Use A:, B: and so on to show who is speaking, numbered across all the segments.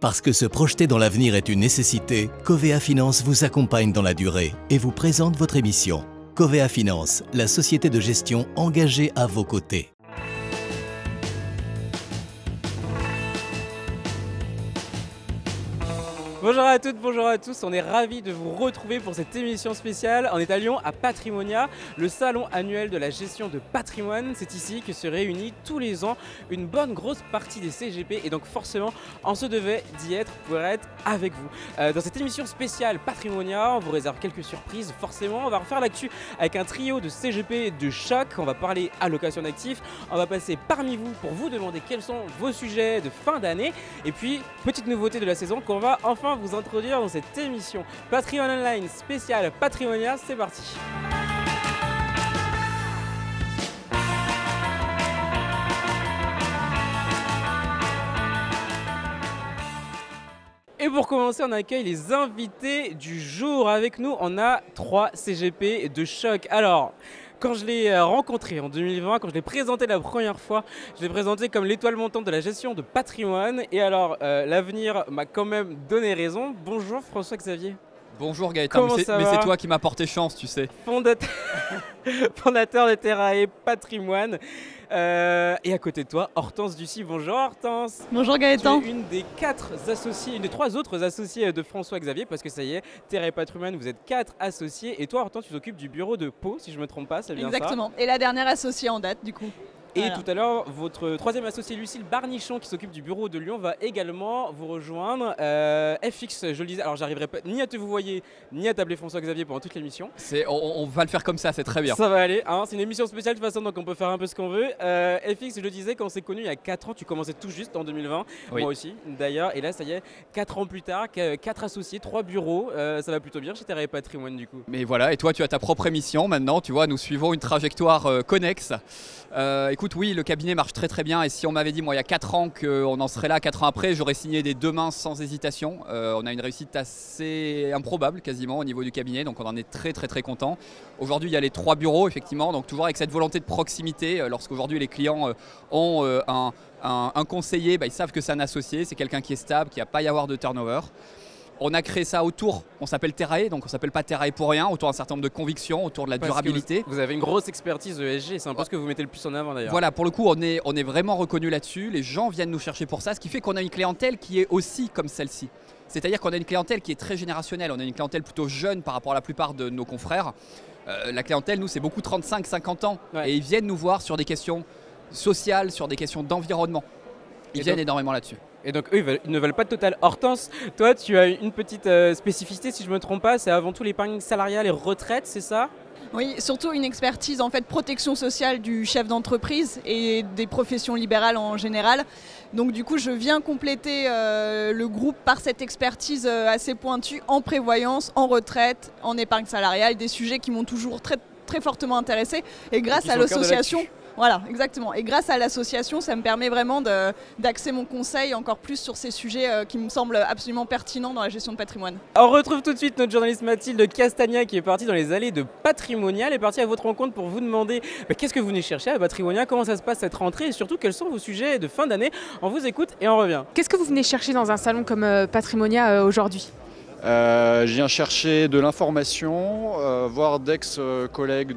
A: Parce que se projeter dans l'avenir est une nécessité, Covea Finance vous accompagne dans la durée et vous présente votre émission. Covea Finance, la société de gestion engagée à vos côtés.
B: Bonjour à toutes, bonjour à tous, on est ravis de vous retrouver pour cette émission spéciale. On est à Lyon, à Patrimonia, le salon annuel de la gestion de patrimoine. C'est ici que se réunit tous les ans une bonne grosse partie des CGP et donc forcément on se devait d'y être pour être avec vous. Dans cette émission spéciale Patrimonia, on vous réserve quelques surprises forcément. On va refaire l'actu avec un trio de CGP de choc. On va parler allocation d'actifs, on va passer parmi vous pour vous demander quels sont vos sujets de fin d'année. Et puis, petite nouveauté de la saison qu'on va enfin vous introduire dans cette émission Patreon Online spéciale Patrimonia. C'est parti. Et pour commencer, on accueille les invités du jour. Avec nous, on a 3 CGP de choc. Alors, quand je l'ai rencontré en 2020, quand je l'ai présenté la première fois, je l'ai présenté comme l'étoile montante de la gestion de patrimoine. Et alors, l'avenir m'a quand même donné raison. Bonjour François-Xavier.
C: Bonjour Gaëtan, mais c'est toi qui m'as porté chance, tu sais.
B: Fondateur de Terrae Patrimoine. Et à côté de toi, Hortense Ducy. Bonjour Hortense.
D: Bonjour Gaëtan.
B: Tu es une des 4 associés, une des 3 autres associés de François-Xavier, parce que ça y est, Terrae Patrimoine, vous êtes 4 associés. Et toi Hortense, tu t'occupes du bureau de Pau, si je ne me trompe pas, c'est bien ça?
D: Exactement. Et la dernière associée en date du coup.
B: Et
D: voilà.
B: tout à l'heure, votre 3e associé Lucille Barnichon, qui s'occupe du bureau de Lyon, va également vous rejoindre. FX, je le disais, alors j'arriverai pas ni à te vous voyer, ni à t'appeler François-Xavier pendant toute l'émission.
C: On va le faire comme ça, c'est très bien.
B: Ça va aller, hein, c'est une émission spéciale de toute façon, donc on peut faire un peu ce qu'on veut. FX, je le disais, quand on s'est connus il y a 4 ans, tu commençais tout juste en 2020,
C: oui.
B: Moi aussi d'ailleurs, et là ça y est, 4 ans plus tard, 4 associés, 3 bureaux, ça va plutôt bien chez Terrae Patrimoine du coup.
C: Mais voilà, et toi tu as ta propre émission maintenant, tu vois, nous suivons une trajectoire connexe. Écoute, oui, le cabinet marche très très bien, et si on m'avait dit moi il y a 4 ans qu'on en serait là 4 ans après, j'aurais signé des 2 mains sans hésitation. On a une réussite assez improbable quasiment au niveau du cabinet, donc on en est très très très content. Aujourd'hui il y a les 3 bureaux effectivement, donc toujours avec cette volonté de proximité. Lorsqu'aujourd'hui les clients ont un conseiller, ils savent que c'est un associé, c'est quelqu'un qui est stable, qu'il n'y a pas y avoir de turnover. On a créé ça autour, on s'appelle Terrae, donc on ne s'appelle pas Terrae pour rien, autour d'un certain nombre de convictions, autour de la durabilité.
B: Vous avez une grosse expertise ESG, c'est un peu ce que vous mettez le plus en avant d'ailleurs.
C: Voilà, pour le coup, on est vraiment reconnu là-dessus, les gens viennent nous chercher pour ça, ce qui fait qu'on a une clientèle qui est aussi comme celle-ci. C'est-à-dire qu'on a une clientèle qui est très générationnelle, on a une clientèle plutôt jeune par rapport à la plupart de nos confrères. La clientèle, nous, c'est beaucoup 35-50 ans, ouais. Et ils viennent nous voir sur des questions sociales, sur des questions d'environnement. Ils viennent énormément là-dessus.
B: Et donc eux, ils ne veulent pas de total. Hortense, toi tu as une petite spécificité si je ne me trompe pas, c'est avant tout l'épargne salariale et retraite, c'est ça?
D: Oui, surtout une expertise en fait protection sociale du chef d'entreprise et des professions libérales en général. Donc du coup je viens compléter le groupe par cette expertise assez pointue en prévoyance, en retraite, en épargne salariale, des sujets qui m'ont toujours très, très fortement intéressé. Et grâce à l'association... Voilà, exactement. Et grâce à l'association, ça me permet vraiment d'axer mon conseil encore plus sur ces sujets qui me semblent absolument pertinents dans la gestion de patrimoine.
B: On retrouve tout de suite notre journaliste Mathilde Castagna qui est partie dans les allées de Patrimonia. Elle est partie à votre rencontre pour vous demander qu'est-ce que vous venez chercher à Patrimonia, comment ça se passe cette rentrée et surtout quels sont vos sujets de fin d'année. On vous écoute et on revient.
E: Qu'est-ce que vous venez chercher dans un salon comme Patrimonia aujourd'hui ?
F: Je viens chercher de l'information, voir d'ex-collègues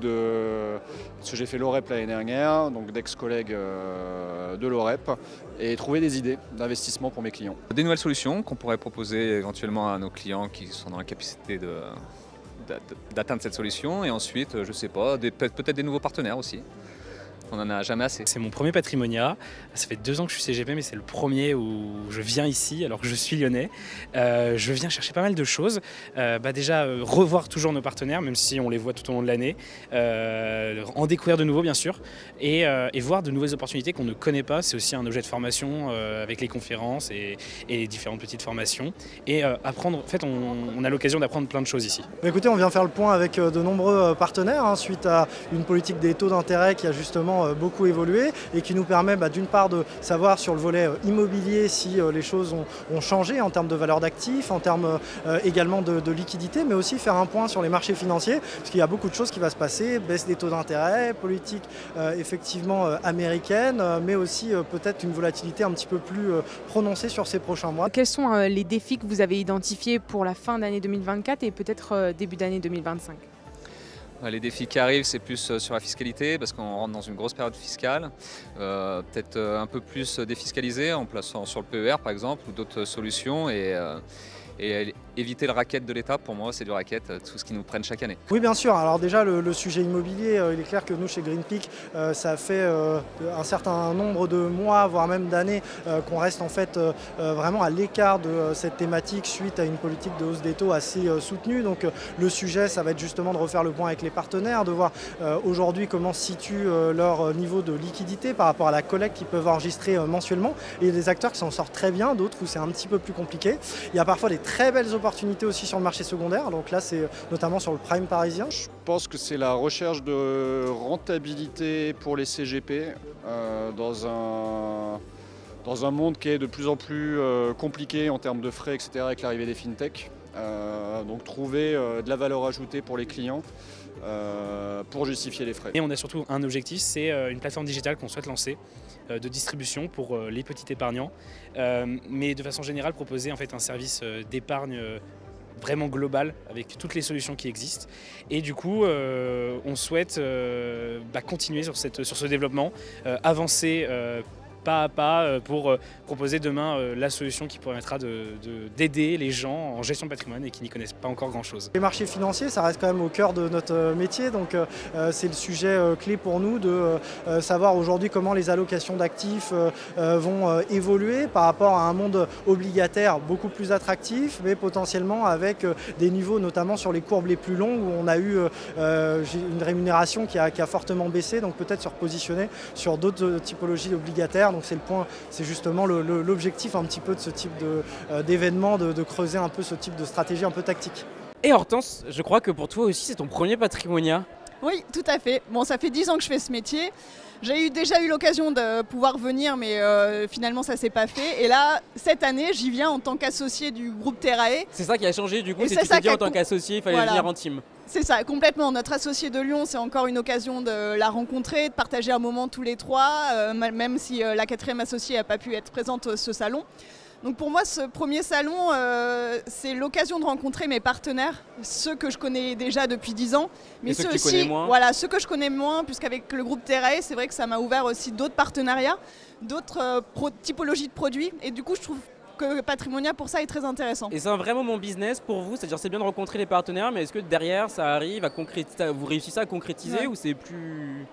F: parce que j'ai fait l'OREP l'année dernière, donc d'ex-collègues de l'OREP, et trouver des idées d'investissement pour mes clients.
G: Des nouvelles solutions qu'on pourrait proposer éventuellement à nos clients qui sont dans la capacité d'atteindre cette solution, et ensuite, je sais pas, peut-être des nouveaux partenaires aussi. On n'en a jamais assez.
H: C'est mon premier Patrimonia, ça fait 2 ans que je suis CGP mais c'est le premier où je viens ici alors que je suis lyonnais. Je viens chercher pas mal de choses, déjà revoir toujours nos partenaires même si on les voit tout au long de l'année, en découvrir de nouveaux bien sûr et voir de nouvelles opportunités qu'on ne connaît pas. C'est aussi un objet de formation avec les conférences et les différentes petites formations et apprendre, en fait on a l'occasion d'apprendre plein de choses ici.
I: Écoutez, on vient faire le point avec de nombreux partenaires suite à une politique des taux d'intérêt qui a justement également beaucoup évolué et qui nous permet d'une part de savoir sur le volet immobilier si les choses ont changé en termes de valeur d'actifs, en termes également de liquidité, mais aussi faire un point sur les marchés financiers, parce qu'il y a beaucoup de choses qui vont se passer, baisse des taux d'intérêt, politique effectivement américaine, mais aussi peut-être une volatilité un petit peu plus prononcée sur ces prochains mois.
E: Quels sont les défis que vous avez identifiés pour la fin d'année 2024 et peut-être début d'année 2025 ?
G: Les défis qui arrivent, c'est plus sur la fiscalité, parce qu'on rentre dans une grosse période fiscale, peut-être un peu plus défiscalisé en plaçant sur le PER par exemple, ou d'autres solutions, et éviter le racket de l'État. Pour moi, c'est du racket, tout ce qu'ils nous prennent chaque année.
I: Oui, bien sûr. Alors déjà, le sujet immobilier, il est clair que nous, chez Greenpeak, ça fait un certain nombre de mois, voire même d'années, qu'on reste en fait vraiment à l'écart de cette thématique suite à une politique de hausse des taux assez soutenue. Donc le sujet, ça va être justement de refaire le point avec les partenaires, de voir aujourd'hui comment se situe leur niveau de liquidité par rapport à la collecte qu'ils peuvent enregistrer mensuellement. Et il y a des acteurs qui s'en sortent très bien, d'autres où c'est un petit peu plus compliqué. Il y a parfois des très belles opportunités aussi sur le marché secondaire, donc là c'est notamment sur le prime parisien.
F: Je pense que c'est la recherche de rentabilité pour les CGP dans un monde qui est de plus en plus compliqué en termes de frais, etc. avec l'arrivée des fintech. Donc trouver de la valeur ajoutée pour les clients pour justifier les frais.
H: Et on a surtout un objectif, c'est une plateforme digitale qu'on souhaite lancer de distribution pour les petits épargnants, mais de façon générale proposer en fait un service d'épargne vraiment global avec toutes les solutions qui existent. Et du coup, on souhaite continuer sur ce développement, avancer pas à pas pour proposer demain la solution qui permettra d'aider les gens en gestion de patrimoine et qui n'y connaissent pas encore grand-chose.
I: Les marchés financiers, ça reste quand même au cœur de notre métier, donc c'est le sujet clé pour nous de savoir aujourd'hui comment les allocations d'actifs vont évoluer par rapport à un monde obligataire beaucoup plus attractif, mais potentiellement avec des niveaux notamment sur les courbes les plus longues où on a eu une rémunération qui a fortement baissé, donc peut-être se repositionner sur d'autres typologies obligataires. Donc c'est le point, c'est justement l'objectif un petit peu de ce type d'événement, de creuser un peu ce type de stratégie un peu tactique.
B: Et Hortense, je crois que pour toi aussi c'est ton premier Patrimonia.
D: Oui, tout à fait. Bon, ça fait 10 ans que je fais ce métier. J'ai déjà eu l'occasion de pouvoir venir, mais finalement ça s'est pas fait. Et là, cette année, j'y viens en tant qu'associé du groupe Terrae.
B: C'est ça qui a changé du coup,
D: Et
B: c'est que tu t'es dit en tant qu'associé, il fallait venir en team.
D: C'est ça, complètement. Notre associé de Lyon, c'est encore une occasion de la rencontrer, de partager un moment tous les trois, même si la quatrième associée n'a pas pu être présente ce salon. Donc pour moi, ce premier salon, c'est l'occasion de rencontrer mes partenaires, ceux que je connais déjà depuis 10 ans, mais
B: ceux que tu connais moins.
D: Voilà, ceux que je connais moins, puisqu'avec le groupe Terrae, c'est vrai que ça m'a ouvert aussi d'autres partenariats, d'autres typologies de produits, et du coup, je trouve que Patrimonia pour ça est très intéressant.
B: Et c'est un vrai moment business pour vous, c'est-à-dire c'est bien de rencontrer les partenaires, mais est-ce que derrière ça arrive à concrétiser, vous réussissez à concrétiser ou c'est plus...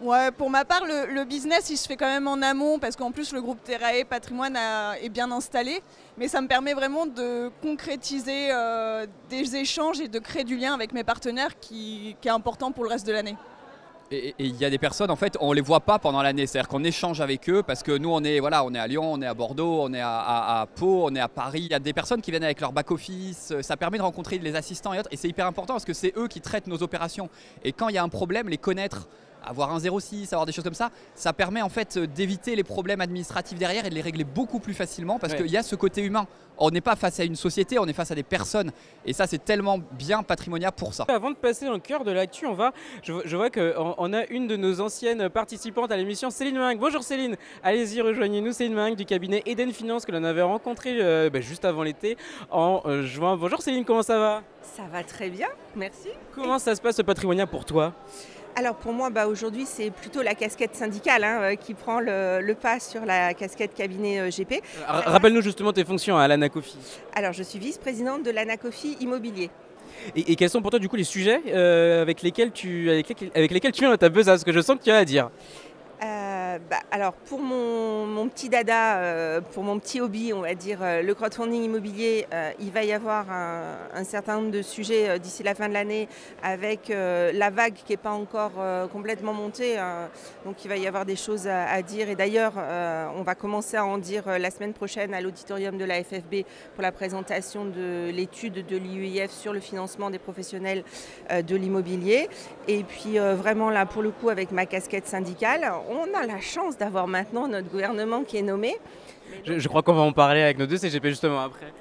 D: Ouais, pour ma part, le business, il se fait quand même en amont parce qu'en plus, le groupe Terrae Patrimoine est bien installé. Mais ça me permet vraiment de concrétiser des échanges et de créer du lien avec mes partenaires qui est important pour le reste de l'année.
C: Et il y a des personnes, en fait, on ne les voit pas pendant l'année. C'est-à-dire qu'on échange avec eux parce que nous, on est à Lyon, on est à Bordeaux, on est à Pau, on est à Paris. Il y a des personnes qui viennent avec leur back-office. Ça permet de rencontrer les assistants et autres. Et c'est hyper important parce que c'est eux qui traitent nos opérations. Et quand il y a un problème, les connaître, avoir un 06, avoir des choses comme ça, ça permet en fait d'éviter les problèmes administratifs derrière et de les régler beaucoup plus facilement parce qu'il y a ce côté humain. On n'est pas face à une société, on est face à des personnes et ça c'est tellement bien Patrimonia pour ça.
B: Avant de passer dans le cœur de l'actu, je vois qu'on a une de nos anciennes participantes à l'émission, Céline Ming. Bonjour Céline, allez-y rejoignez-nous, Céline Ming du cabinet Eden Finance que l'on avait rencontré juste avant l'été en juin. Bonjour Céline, comment ça va?
J: Ça va très bien, merci.
B: Comment ça se passe ce Patrimonia pour toi?
J: Alors pour moi, aujourd'hui, c'est plutôt la casquette syndicale qui prend le pas sur la casquette cabinet GP.
B: Rappelle-nous justement tes fonctions à l'Anacofi.
J: Alors je suis vice-présidente de l'Anacofi Immobilier.
B: Et quels sont pour toi du coup les sujets avec lesquels tu viens dans ta besace? Parce que je sens que tu as à dire.
J: Alors pour mon petit dada, pour mon petit hobby, on va dire, le crowdfunding immobilier, il va y avoir un certain nombre de sujets d'ici la fin de l'année avec la vague qui n'est pas encore complètement montée. Donc il va y avoir des choses à dire. Et d'ailleurs, on va commencer à en dire la semaine prochaine à l'auditorium de la FFB pour la présentation de l'étude de l'IEIF sur le financement des professionnels de l'immobilier. Et puis vraiment là, pour le coup, avec ma casquette syndicale, on a la chance d'avoir maintenant notre gouvernement qui est nommé.
B: Je crois qu'on va en parler avec nos deux CGP justement après.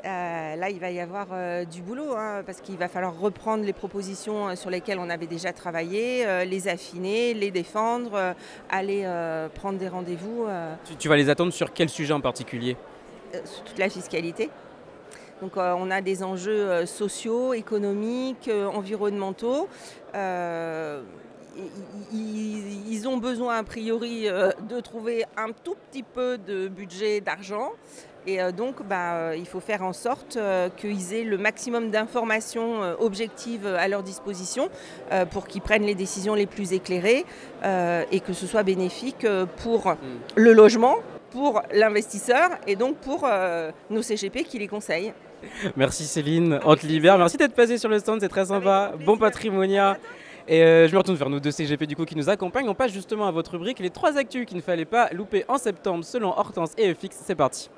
J: Là, il va y avoir du boulot, parce qu'il va falloir reprendre les propositions sur lesquelles on avait déjà travaillé, les affiner, les défendre, aller prendre des rendez-vous.
B: Tu vas les attendre sur quel sujet en particulier ?
J: Sur toute la fiscalité. Donc on a des enjeux sociaux, économiques, environnementaux. Ils ont besoin a priori de trouver un tout petit peu de budget, d'argent. Et donc il faut faire en sorte qu'ils aient le maximum d'informations objectives à leur disposition pour qu'ils prennent les décisions les plus éclairées et que ce soit bénéfique pour le logement, pour l'investisseur et donc pour nos CGP qui les conseillent.
B: Merci Céline, on te libère. Merci d'être passée sur le stand, c'est très sympa. Bon Patrimonia. Et je me retourne vers nos deux CGP du coup qui nous accompagnent. On passe justement à votre rubrique, les 3 actus qu'il ne fallait pas louper en septembre selon Hortense et EFX. C'est parti.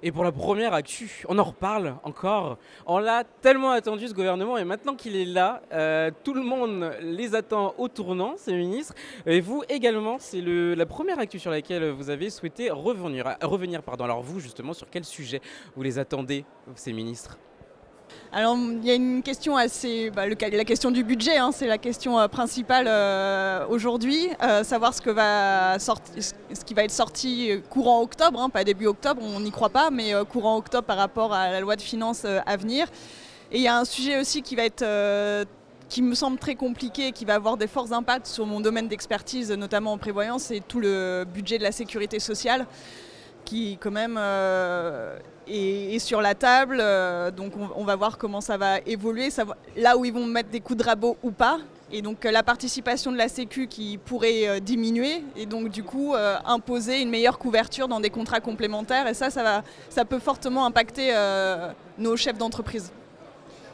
B: Et pour la première actu, on en reparle encore. On l'a tellement attendu ce gouvernement et maintenant qu'il est là, tout le monde les attend au tournant, ces ministres. Et vous également, c'est la première actu sur laquelle vous avez souhaité revenir. Alors vous justement, sur quel sujet vous les attendez, ces ministres ?
D: Alors il y a une question assez, la question du budget, c'est la question principale aujourd'hui, savoir ce qui va être sorti courant octobre, pas début octobre, on n'y croit pas, mais courant octobre par rapport à la loi de finances à venir. Et il y a un sujet aussi qui va être qui me semble très compliqué, qui va avoir des forts impacts sur mon domaine d'expertise, notamment en prévoyance, c'est tout le budget de la sécurité sociale, qui quand même est sur la table, donc on va voir comment ça va évoluer, là où ils vont mettre des coups de rabot ou pas, et donc la participation de la Sécu qui pourrait diminuer, et donc du coup imposer une meilleure couverture dans des contrats complémentaires, et ça peut fortement impacter nos chefs d'entreprise.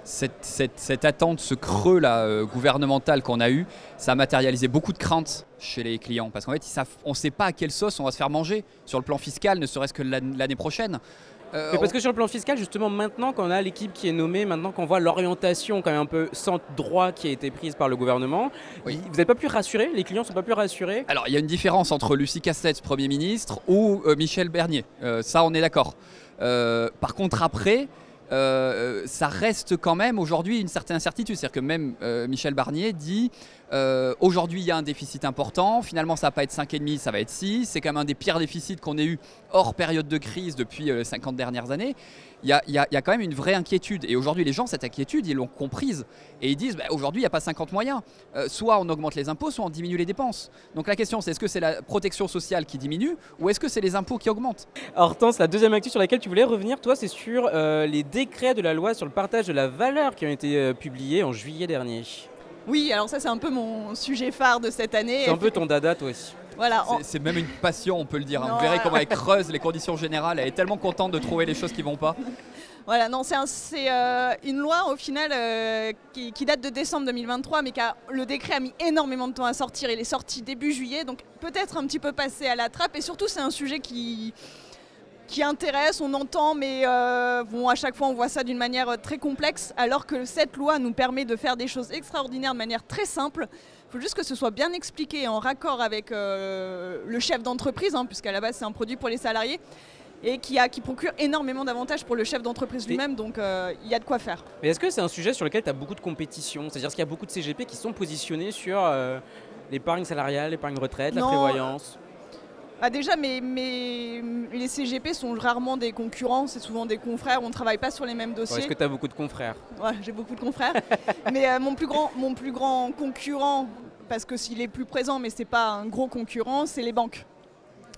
C: Cette attente, ce creux là, gouvernemental qu'on a eu, ça a matérialisé beaucoup de craintes chez les clients. Parce qu'en fait, on ne sait pas à quelle sauce on va se faire manger sur le plan fiscal, ne serait-ce que l'année prochaine.
B: Mais parce que sur le plan fiscal, justement, maintenant qu'on a l'équipe qui est nommée, maintenant qu'on voit l'orientation quand même un peu centre droit qui a été prise par le gouvernement, oui. Vous n'êtes pas plus rassurés ? Les clients ne sont pas plus rassurés ?
C: Alors, il y a une différence entre Lucie Castex, Premier ministre, ou Michel Barnier. Ça, on est d'accord. Par contre, après... ça reste quand même aujourd'hui une certaine incertitude. C'est-à-dire que même Michel Barnier dit aujourd'hui il y a un déficit important, finalement ça va pas être 5,5, ça va être 6, c'est quand même un des pires déficits qu'on ait eu hors période de crise depuis les 50 dernières années. Il y a quand même une vraie inquiétude et aujourd'hui les gens, cette inquiétude, ils l'ont comprise et ils disent aujourd'hui il n'y a pas 50 moyens, soit on augmente les impôts, soit on diminue les dépenses. Donc la question c'est, est-ce que c'est la protection sociale qui diminue ou est-ce que c'est les impôts qui augmentent ?
B: Hortense, la deuxième actu sur laquelle tu voulais revenir, toi, c'est sur les décrets de la loi sur le partage de la valeur qui ont été publiés en juillet dernier.
D: Oui, alors ça c'est un peu mon sujet phare de cette année.
B: C'est un peu ton dada toi aussi.
D: Voilà,
C: c'est même une passion, on peut le dire. Vous verrez comment elle creuse les conditions générales. Elle est tellement contente de trouver les choses qui ne vont pas.
D: Voilà, non, c'est une loi au final qui date de décembre 2023, mais le décret a mis énormément de temps à sortir. Il est sorti début juillet, donc peut-être un petit peu passé à la trappe. Et surtout, c'est un sujet qui intéresse, on entend, mais à chaque fois on voit ça d'une manière très complexe, alors que cette loi nous permet de faire des choses extraordinaires de manière très simple. Il faut juste que ce soit bien expliqué en raccord avec le chef d'entreprise, puisqu'à la base c'est un produit pour les salariés, et qui procure énormément d'avantages pour le chef d'entreprise lui-même, donc il y a de quoi faire.
B: Mais est-ce que c'est un sujet sur lequel tu as beaucoup de compétition ? C'est-à-dire qu'il y a beaucoup de CGP qui sont positionnés sur l'épargne salariale, l'épargne retraite, la prévoyance ?
D: Déjà, les CGP sont rarement des concurrents, c'est souvent des confrères, on ne travaille pas sur les mêmes dossiers.
B: Est-ce que tu as beaucoup de confrères ?
D: Ouais, j'ai beaucoup de confrères. Mais mon plus grand concurrent, parce que s'il est plus présent, mais ce n'est pas un gros concurrent, c'est les banques.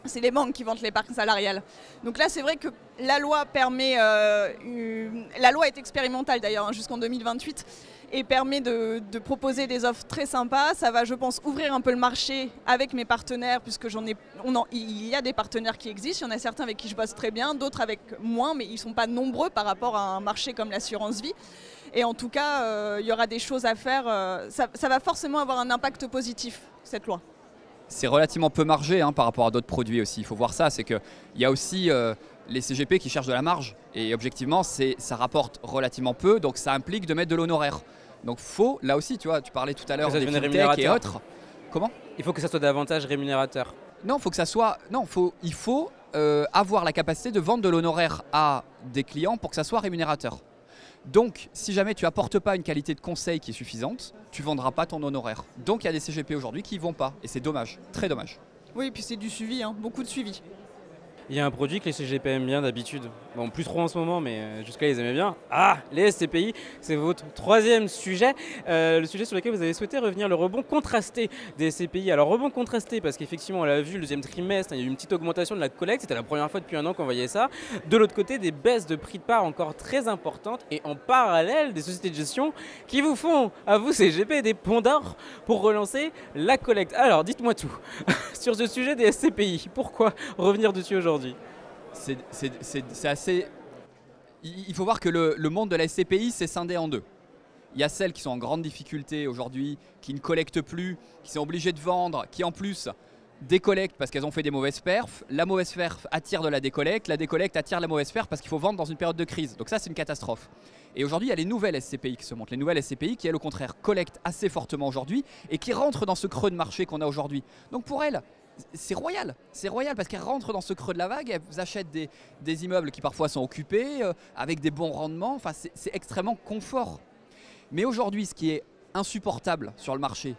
D: c'est les banques qui vendent l'épargne salariale. Donc là, c'est vrai que la loi permet, la loi est expérimentale d'ailleurs hein, jusqu'en 2028 et permet de proposer des offres très sympas. Ça va, je pense, ouvrir un peu le marché avec mes partenaires, puisque il y a des partenaires qui existent. Il y en a certains avec qui je bosse très bien, d'autres avec moins, mais ils ne sont pas nombreux par rapport à un marché comme l'assurance vie. Et en tout cas, il y aura des choses à faire. Ça va forcément avoir un impact positif, cette loi.
C: C'est relativement peu margé hein, par rapport à d'autres produits aussi. Il faut voir ça, c'est qu'il y a aussi les CGP qui cherchent de la marge. Et objectivement, ça rapporte relativement peu, donc ça implique de mettre de l'honoraire. Donc là aussi, tu vois, tu parlais tout à l'heure des fintechs et autres. Comment ?
B: Il faut que ça soit davantage rémunérateur.
C: Non, faut que ça soit. Non, il faut avoir la capacité de vendre de l'honoraire à des clients pour que ça soit rémunérateur. Donc, si jamais tu apportes pas une qualité de conseil qui est suffisante, tu vendras pas ton honoraire. Donc, il y a des CGP aujourd'hui qui y vont pas, et c'est dommage, très dommage.
D: Oui, et puis c'est du suivi, hein, beaucoup de suivi.
B: Il y a un produit que les CGP aiment bien d'habitude. Bon, plus trop en ce moment, mais jusqu'à là, ils aimaient bien. Ah, les SCPI, c'est votre troisième sujet. Le sujet sur lequel vous avez souhaité revenir, le rebond contrasté des SCPI. Alors, rebond contrasté, parce qu'effectivement, on l'a vu, le deuxième trimestre, il y a eu une petite augmentation de la collecte. C'était la première fois depuis un an qu'on voyait ça. De l'autre côté, des baisses de prix de part encore très importantes. Et en parallèle, des sociétés de gestion qui vous font, à vous, CGP, des ponts d'or pour relancer la collecte. Alors, dites-moi tout sur ce sujet des SCPI. Pourquoi revenir dessus aujourd'hui ?
C: C'est assez. Il faut voir que le monde de la SCPI s'est scindé en deux. Il y a celles qui sont en grande difficulté aujourd'hui, qui ne collectent plus, qui sont obligées de vendre, qui en plus décollectent parce qu'elles ont fait des mauvaises perfs. La mauvaise perf attire de la décollecte attire la mauvaise perf parce qu'il faut vendre dans une période de crise. Donc ça, c'est une catastrophe. Et aujourd'hui, il y a les nouvelles SCPI qui se montent. Les nouvelles SCPI qui, elles, au contraire, collectent assez fortement aujourd'hui et qui rentrent dans ce creux de marché qu'on a aujourd'hui. Donc pour elles, c'est royal parce qu'elles rentrent dans ce creux de la vague, elles achètent des immeubles qui parfois sont occupés, avec des bons rendements, enfin c'est extrêmement confort. Mais aujourd'hui, ce qui est insupportable sur le marché,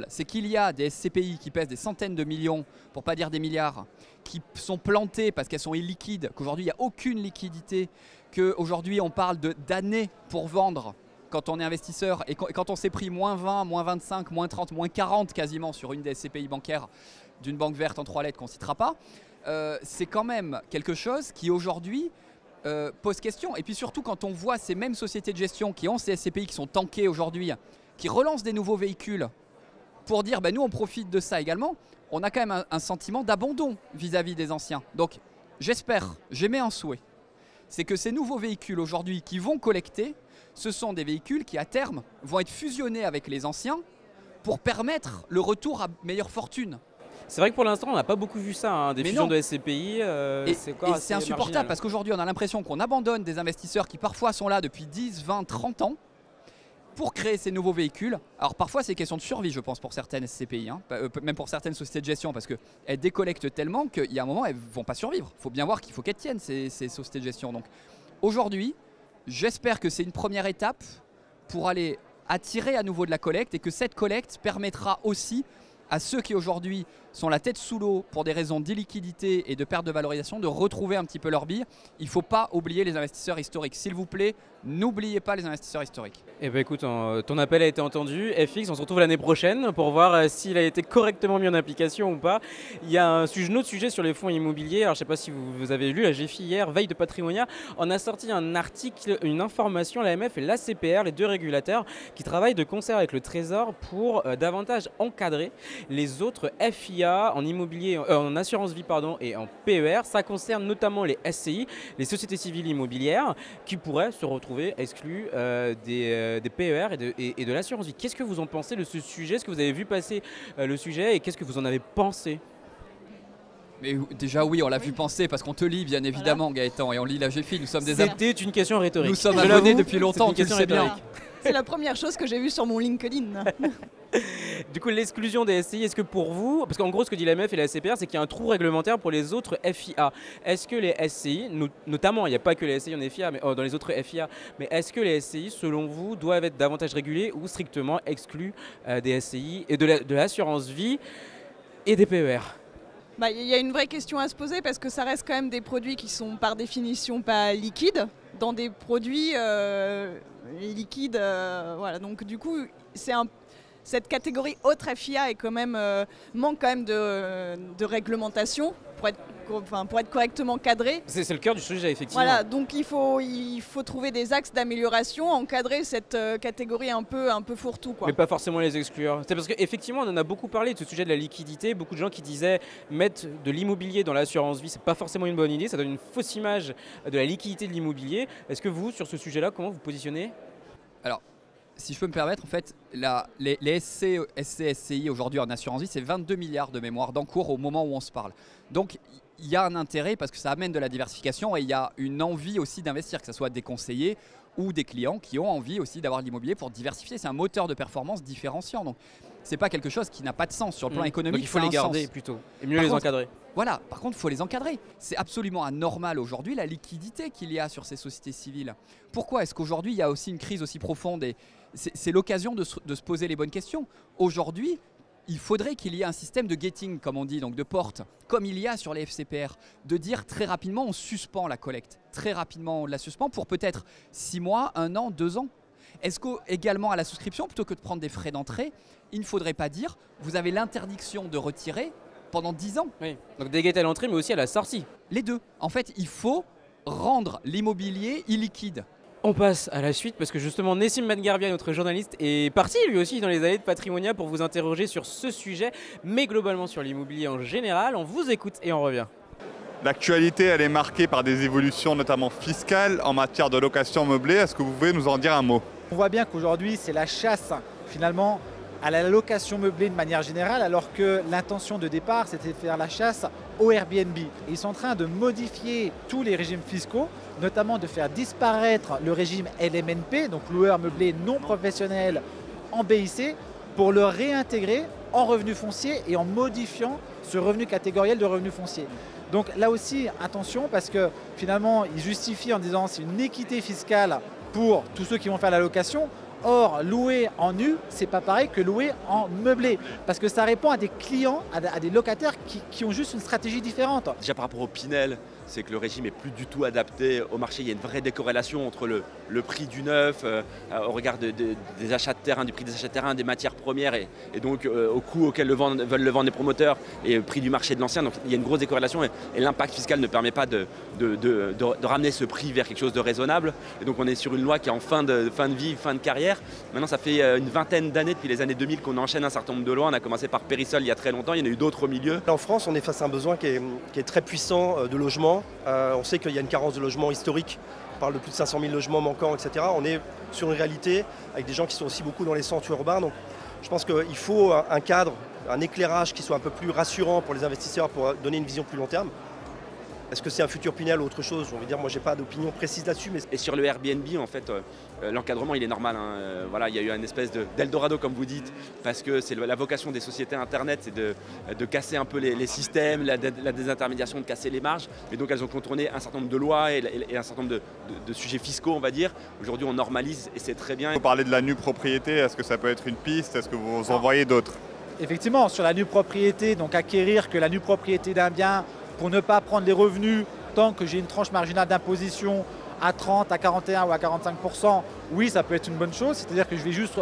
C: c'est qu'il y a des SCPI qui pèsent des centaines de millions, pour pas dire des milliards, qui sont plantées parce qu'elles sont illiquides, qu'aujourd'hui il n'y a aucune liquidité, qu'aujourd'hui on parle d'années pour vendre. Quand on est investisseur et quand on s'est pris moins 20, moins 25, moins 30, moins 40 quasiment sur une des SCPI bancaires d'une banque verte en 3 lettres qu'on ne citera pas, c'est quand même quelque chose qui aujourd'hui pose question. Et puis surtout quand on voit ces mêmes sociétés de gestion qui ont ces SCPI qui sont tankées aujourd'hui, qui relancent des nouveaux véhicules pour dire nous on profite de ça également, on a quand même un sentiment d'abandon vis-à-vis des anciens. Donc j'émets un souhait, c'est que ces nouveaux véhicules aujourd'hui qui vont collecter, ce sont des véhicules qui, à terme, vont être fusionnés avec les anciens pour permettre le retour à meilleure fortune.
B: C'est vrai que pour l'instant, on n'a pas beaucoup vu ça, hein, des fusions de SCPI.
C: C'est insupportable parce qu'aujourd'hui, on a l'impression qu'on abandonne des investisseurs qui parfois sont là depuis 10, 20, 30 ans pour créer ces nouveaux véhicules. Alors parfois, c'est question de survie, je pense, pour certaines SCPI, hein, même pour certaines sociétés de gestion, parce qu'elles décollectent tellement qu'il y a un moment, elles ne vont pas survivre. Il faut bien voir qu'il faut qu'elles tiennent, ces sociétés de gestion. Donc aujourd'hui, j'espère que c'est une première étape pour aller attirer à nouveau de la collecte et que cette collecte permettra aussi à ceux qui aujourd'hui sont la tête sous l'eau pour des raisons d'illiquidité et de perte de valorisation de retrouver un petit peu leur bille. Il ne faut pas oublier les investisseurs historiques. S'il vous plaît, n'oubliez pas les investisseurs historiques.
B: Eh bien écoute, ton appel a été entendu. FX, on se retrouve l'année prochaine pour voir s'il a été correctement mis en application ou pas. Il y a un autre sujet sur les fonds immobiliers. Alors je ne sais pas si vous avez lu, la GFI hier, veille de Patrimonia, on a sorti un article, une information, l'AMF et l'ACPR, les deux régulateurs, qui travaillent de concert avec le Trésor pour davantage encadrer les autres FIA en immobilier, en assurance vie et en PER. Ça concerne notamment les SCI, les sociétés civiles immobilières, qui pourraient se retrouver exclus des PER et de l'assurance vie. Qu'est-ce que vous en pensez de ce sujet? Est-ce que vous avez vu passer le sujet et qu'est-ce que vous en avez pensé?
C: Mais déjà oui, on l'a vu penser parce qu'on te lit bien évidemment, voilà. Gaëtan, et on lit la GFI, nous sommes des abonnés.
B: C'était une question rhétorique.
C: Nous sommes abonnés depuis longtemps, tu le sais bien.
D: C'est la première chose que j'ai vue sur mon LinkedIn.
B: Du coup, l'exclusion des SCI, est-ce que pour vous, parce qu'en gros ce que dit l'AMF et la CPR, c'est qu'il y a un trou réglementaire pour les autres FIA. Est-ce que les SCI, notamment, il n'y a pas que les SCI en FIA, mais dans les autres FIA, mais est-ce que les SCI, selon vous, doivent être davantage régulés ou strictement exclus des SCI et de l'assurance vie et des PER?
D: Il y a une vraie question à se poser parce que ça reste quand même des produits qui sont par définition pas liquides, dans des produits liquides. Voilà. Donc du coup, c'est cette catégorie autre FIA est quand même, manque quand même de réglementation pour être correctement cadré.
B: C'est le cœur du sujet, effectivement.
D: Voilà, donc il faut trouver des axes d'amélioration, encadrer cette catégorie un peu fourre-tout, quoi.
B: Mais pas forcément les exclure. C'est parce qu'effectivement, on en a beaucoup parlé de ce sujet de la liquidité. Beaucoup de gens qui disaient mettre de l'immobilier dans l'assurance vie, c'est pas forcément une bonne idée. Ça donne une fausse image de la liquidité de l'immobilier. Est-ce que vous, sur ce sujet-là, comment vous positionnez?
C: Alors, si je peux me permettre, en fait, les SC, SCI aujourd'hui en assurance vie, c'est 22 milliards de mémoire d'encours au moment où on se parle. Donc, il y a un intérêt parce que ça amène de la diversification et il y a une envie aussi d'investir, que ce soit des conseillers ou des clients qui ont envie aussi d'avoir de l'immobilier pour diversifier. C'est un moteur de performance différenciant. Donc, c'est pas quelque chose qui n'a pas de sens sur le plan économique.
B: Donc il faut les garder plutôt et mieux les encadrer.
C: Voilà, par contre, il faut les encadrer. C'est absolument anormal aujourd'hui la liquidité qu'il y a sur ces sociétés civiles. Pourquoi est-ce qu'aujourd'hui il y a aussi une crise aussi profonde? Et c'est l'occasion de se poser les bonnes questions. Aujourd'hui, il faudrait qu'il y ait un système de gating, comme on dit, donc de porte, comme il y a sur les FCPR, de dire très rapidement on suspend la collecte. Très rapidement on la suspend pour peut-être 6 mois, 1 an, 2 ans. Est-ce qu'également à la souscription, plutôt que de prendre des frais d'entrée, il ne faudrait pas dire vous avez l'interdiction de retirer pendant 10 ans?
B: Oui, donc des gates à l'entrée mais aussi à la sortie.
C: Les deux. En fait, il faut rendre l'immobilier illiquide.
B: On passe à la suite parce que justement Nessim Benguervia, notre journaliste, est parti lui aussi dans les allées de Patrimonia pour vous interroger sur ce sujet, mais globalement sur l'immobilier en général. On vous écoute et on revient.
K: L'actualité, elle est marquée par des évolutions notamment fiscales en matière de location meublée. Est-ce que vous pouvez nous en dire un mot?
L: On voit bien qu'aujourd'hui, c'est la chasse finalement à la location meublée de manière générale, alors que l'intention de départ, c'était de faire la chasse au Airbnb. Et ils sont en train de modifier tous les régimes fiscaux, notamment de faire disparaître le régime LMNP, donc loueur meublé non professionnel en BIC, pour le réintégrer en revenu foncier et en modifiant ce revenu catégoriel de revenu foncier. Donc là aussi, attention, parce que finalement, ils justifient en disant c'est une équité fiscale pour tous ceux qui vont faire la location. Or, louer en nu, c'est pas pareil que louer en meublé. Parce que ça répond à des clients, à des locataires qui ont juste une stratégie différente.
M: Déjà par rapport au Pinel, c'est que le régime est plus du tout adapté au marché. Il y a une vraie décorrélation entre le prix du neuf, au regard des achats de terrain, du prix des achats de terrain, des matières premières et donc au coût auquel veulent le vendre les promoteurs et le prix du marché de l'ancien. Donc il y a une grosse décorrélation et l'impact fiscal ne permet pas de ramener ce prix vers quelque chose de raisonnable. Et donc on est sur une loi qui est en fin de vie, fin de carrière. Maintenant ça fait une vingtaine d'années, depuis les années 2000, qu'on enchaîne un certain nombre de lois. On a commencé par Périsol il y a très longtemps, il y en a eu d'autres au milieu.
N: En France, on est face à un besoin qui est très puissant de logement. On sait qu'il y a une carence de logement historique. On parle de plus de 500 000 logements manquants, etc. On est sur une réalité avec des gens qui sont aussi beaucoup dans les centres urbains. Donc je pense qu'il faut un cadre, un éclairage qui soit un peu plus rassurant pour les investisseurs pour donner une vision plus long terme. Est-ce que c'est un futur Pinel ou autre chose? J'ai envie de dire, moi j'ai pas d'opinion précise là-dessus. Mais...
M: Et sur le Airbnb, en fait, l'encadrement il est normal. Voilà, il y a eu une espèce d'Eldorado comme vous dites, parce que c'est la vocation des sociétés internet, c'est de casser un peu les systèmes, la désintermédiation, de casser les marges. Et donc elles ont contourné un certain nombre de lois et un certain nombre de sujets fiscaux, on va dire. Aujourd'hui on normalise et c'est très bien.
K: Vous parlez de la nue propriété, est-ce que ça peut être une piste? Est-ce que vous en voyez d'autres?
L: Effectivement, sur la nue propriété, donc acquérir que la nue propriété d'un bien pour ne pas prendre les revenus tant que j'ai une tranche marginale d'imposition à 30, à 41 ou à 45%, oui, ça peut être une bonne chose. C'est-à-dire que je vais juste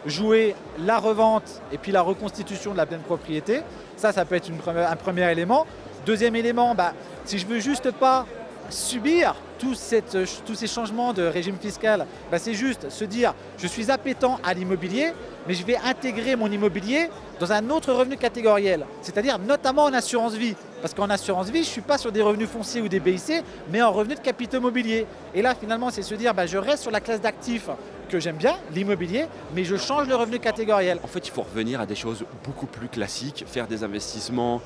L: jouer la revente et puis la reconstitution de la pleine propriété. Ça peut être un premier élément. Deuxième élément, si je veux juste pas subir tous ces changements de régime fiscal, c'est juste se dire je suis appétent à l'immobilier, mais je vais intégrer mon immobilier dans un autre revenu catégoriel, c'est-à-dire notamment en assurance vie. Parce qu'en assurance vie, je ne suis pas sur des revenus fonciers ou des BIC, mais en revenus de capitaux mobiliers. Et là, finalement, c'est se dire je reste sur la classe d'actifs que j'aime bien, l'immobilier, mais je change le revenu catégoriel.
M: En fait, il faut revenir à des choses beaucoup plus classiques, faire des investissements